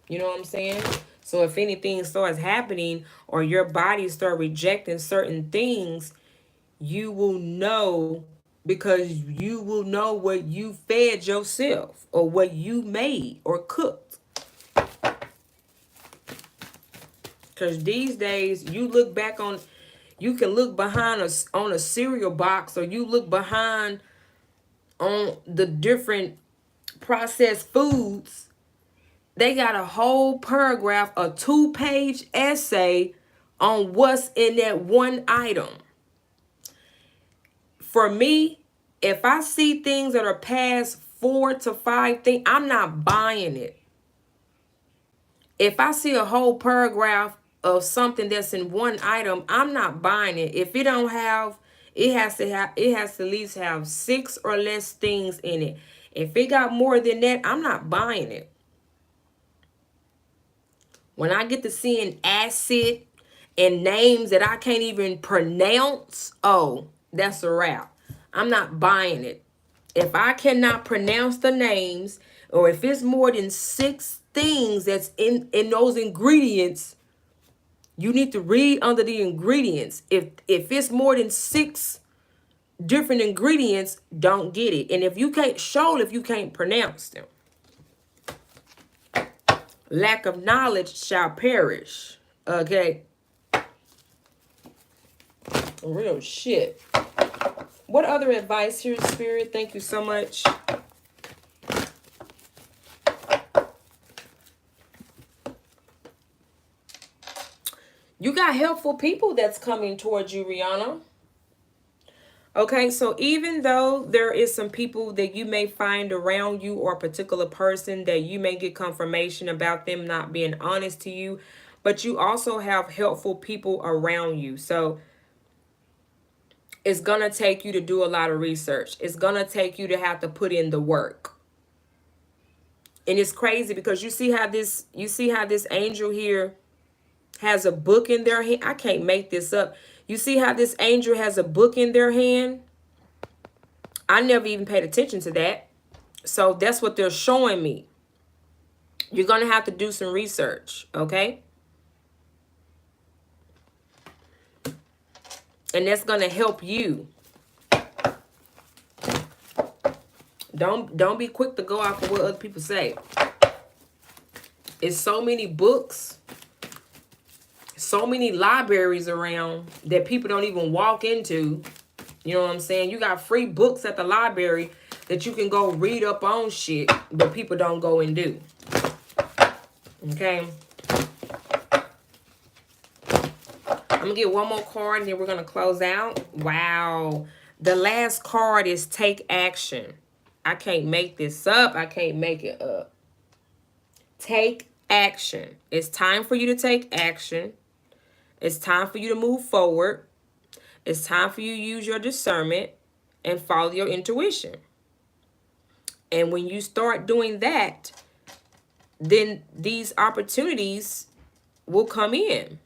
You know what I'm saying? So if anything starts happening or your body start rejecting certain things, you will know, because you will know what you fed yourself or what you made or cooked. Because these days, you can look behind on a cereal box, or you look behind on the different processed foods. They got a whole paragraph, a 2-page essay on what's in that one item. For me, If I see things that are past 4 to 5 things, I'm not buying it. If I see a whole paragraph of something that's in one item, I'm not buying it. If it don't have, it has to at least have 6 or less things in it. If it got more than that, I'm not buying it. When I get to seeing acid and names that I can't even pronounce, oh, that's a wrap. I'm not buying it. If I cannot pronounce the names, or if it's more than 6 things that's in those ingredients, you need to read under the ingredients. If it's more than 6 different ingredients, don't get it. And if you can't show, if you can't pronounce them, lack of knowledge shall perish. Okay. Real shit. What other advice here, Spirit? Thank you so much. You got helpful people that's coming towards you, Rihanna. Okay, so even though there is some people that you may find around you, or a particular person that you may get confirmation about them not being honest to you, but you also have helpful people around you. So it's going to take you to do a lot of research. It's going to take you to have to put in the work. And it's crazy because you see how this angel here has a book in their hand. I can't make this up. You see how this angel has a book in their hand? I never even paid attention to that. So that's what they're showing me. You're going to have to do some research, okay? And that's going to help you. Don't be quick to go off of what other people say. It's so many books, so many libraries around that people don't even walk into. You know what I'm saying? You got free books at the library that you can go read up on shit, but people don't go and do. Okay? I'm going to get one more card and then we're going to close out. Wow. The last card is take action. I can't make this up. I can't make it up. Take action. It's time for you to take action. It's time for you to move forward. It's time for you to use your discernment and follow your intuition. And when you start doing that, then these opportunities will come in.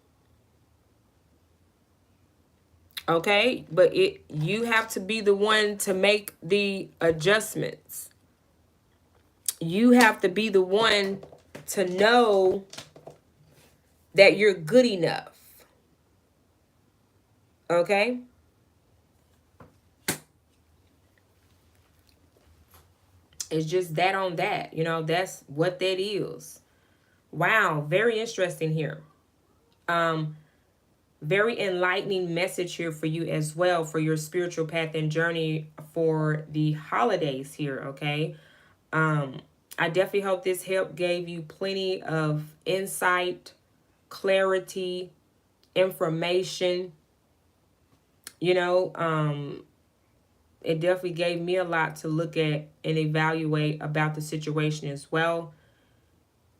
Okay? But you have to be the one to make the adjustments. You have to be the one to know that you're good enough. Okay? It's just that on that. You know, that's what that is. Wow, very interesting here. Very enlightening message here for you as well, for your spiritual path and journey for the holidays here, okay? I definitely hope this help gave you plenty of insight, clarity, information. You know, it definitely gave me a lot to look at and evaluate about the situation as well.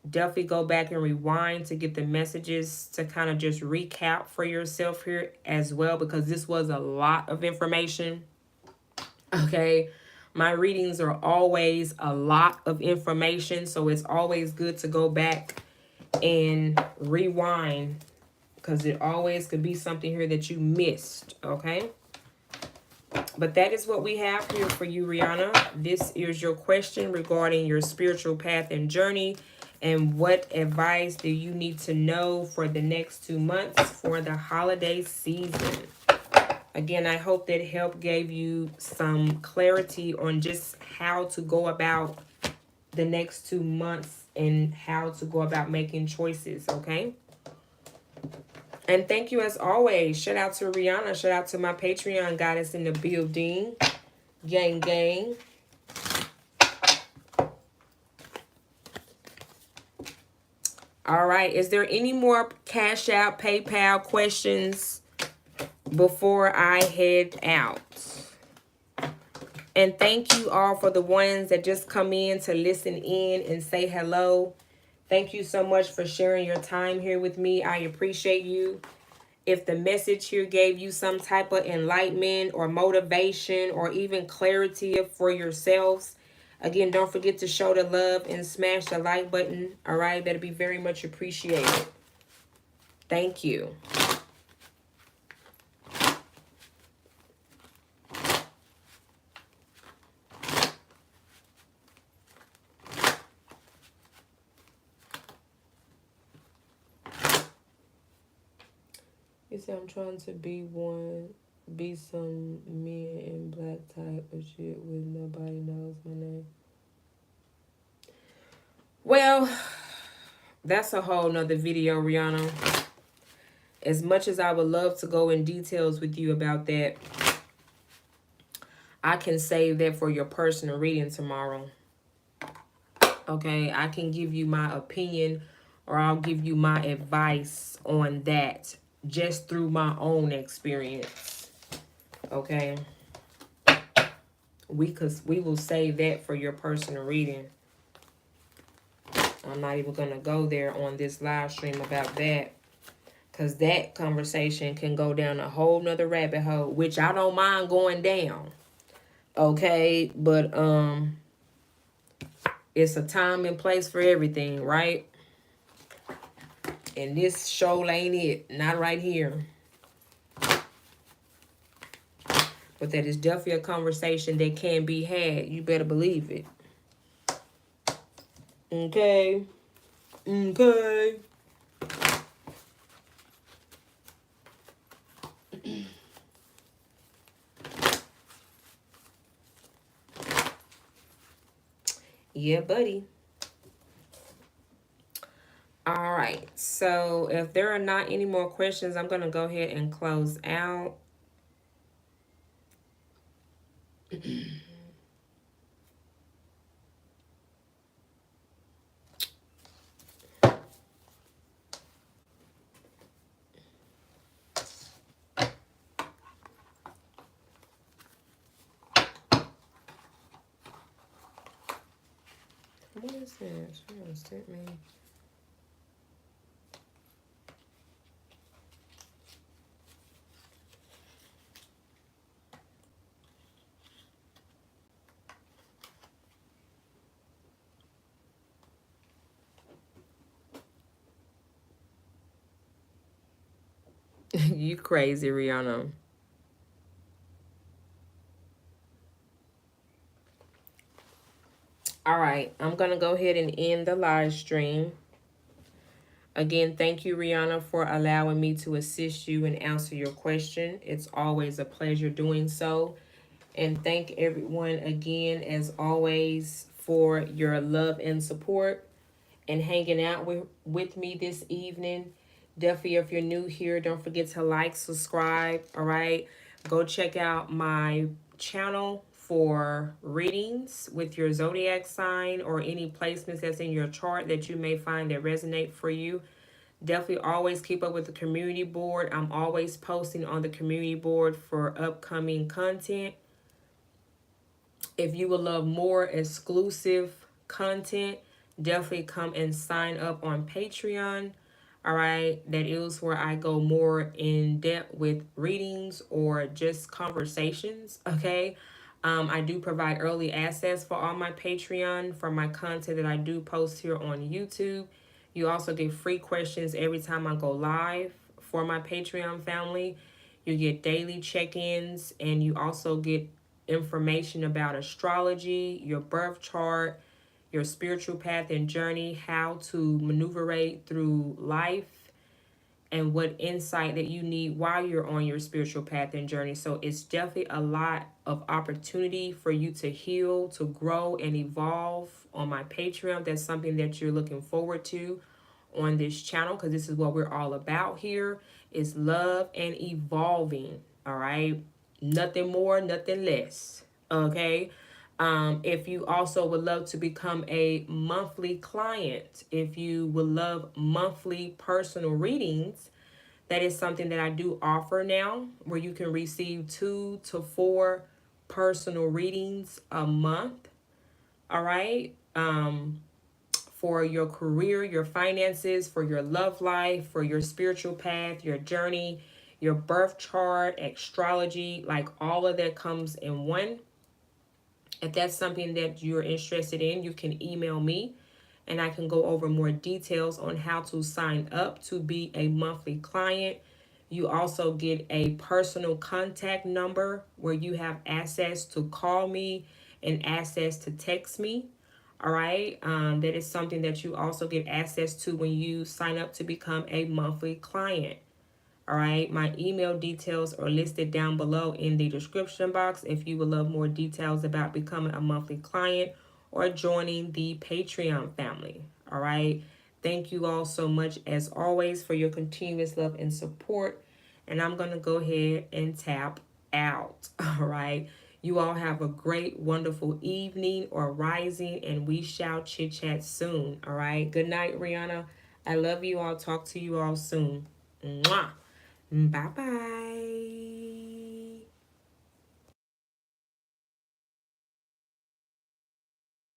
Definitely go back and rewind to get the messages to kind of just recap for yourself here as well, because this was a lot of information. Okay. My readings are always a lot of information, so it's always good to go back and rewind, because it always could be something here that you missed. Okay. But that is what we have here for you, Rihanna. This is your question regarding your spiritual path and journey. And what advice do you need to know for the next 2 months for the holiday season? Again, I hope that help gave you some clarity on just how to go about the next 2 months and how to go about making choices, okay? And thank you as always. Shout out to Rihanna. Shout out to my Patreon goddess in the building. Gang, gang. All right. Is there any more Cash App, PayPal questions before I head out? And thank you all for the ones that just come in to listen in and say hello. Thank you so much for sharing your time here with me. I appreciate you. If the message here gave you some type of enlightenment or motivation or even clarity for yourselves, again, don't forget to show the love and smash the like button. All right, that'll be very much appreciated. Thank you. You see, I'm trying to be some men in black type of shit with nobody knows my name. Well, that's a whole nother video, Rihanna. As much as I would love to go in details with you about that, I can save that for your personal reading tomorrow. Okay, I can give you my opinion or I'll give you my advice on that just through my own experience. Okay, we will save that for your personal reading. I'm not even going to go there on this live stream about that, because that conversation can go down a whole nother rabbit hole, which I don't mind going down. Okay, but it's a time and place for everything, right? And this show ain't it. Not right here. But that is definitely a conversation that can be had. You better believe it. Okay. Okay. Yeah, buddy. All right. So if there are not any more questions, I'm going to go ahead and close out. What is this? She gonna sent me. You crazy, Rihanna. All right, I'm going to go ahead and end the live stream. Again, thank you, Rihanna, for allowing me to assist you and answer your question. It's always a pleasure doing so. And thank everyone again, as always, for your love and support and hanging out with me this evening. Definitely, if you're new here, don't forget to like, subscribe, all right? Go check out my channel for readings with your zodiac sign or any placements that's in your chart that you may find that resonate for you. Definitely always keep up with the community board. I'm always posting on the community board for upcoming content. If you would love more exclusive content, definitely come and sign up on Patreon. All right, that is where I go more in depth with readings or just conversations. Okay, I do provide early access for all my Patreon for my content that I do post here on YouTube. You also get free questions every time I go live for my Patreon family. You get daily check-ins, and you also get information about astrology, your birth chart, your spiritual path and journey, how to maneuverate through life, and what insight that you need while you're on your spiritual path and journey. So it's definitely a lot of opportunity for you to heal, to grow, and evolve on my Patreon. That's something that you're looking forward to on this channel, because this is what we're all about here, is love and evolving. All right, nothing more, nothing less. Okay. If you also would love to become a monthly client, if you would love monthly personal readings, that is something that I do offer now, where you can receive 2 to 4 personal readings a month. All right. For your career, your finances, for your love life, for your spiritual path, your journey, your birth chart, astrology, like all of that comes in one. If that's something that you're interested in, you can email me and I can go over more details on how to sign up to be a monthly client. You also get a personal contact number where you have access to call me and access to text me. All right. That is something that you also get access to when you sign up to become a monthly client. All right, my email details are listed down below in the description box if you would love more details about becoming a monthly client or joining the Patreon family. All right, thank you all so much as always for your continuous love and support. And I'm going to go ahead and tap out. All right, you all have a great, wonderful evening or rising, and we shall chit chat soon. All right, good night, Rihanna. I love you all. Talk to you all soon. Mwah. Bye bye.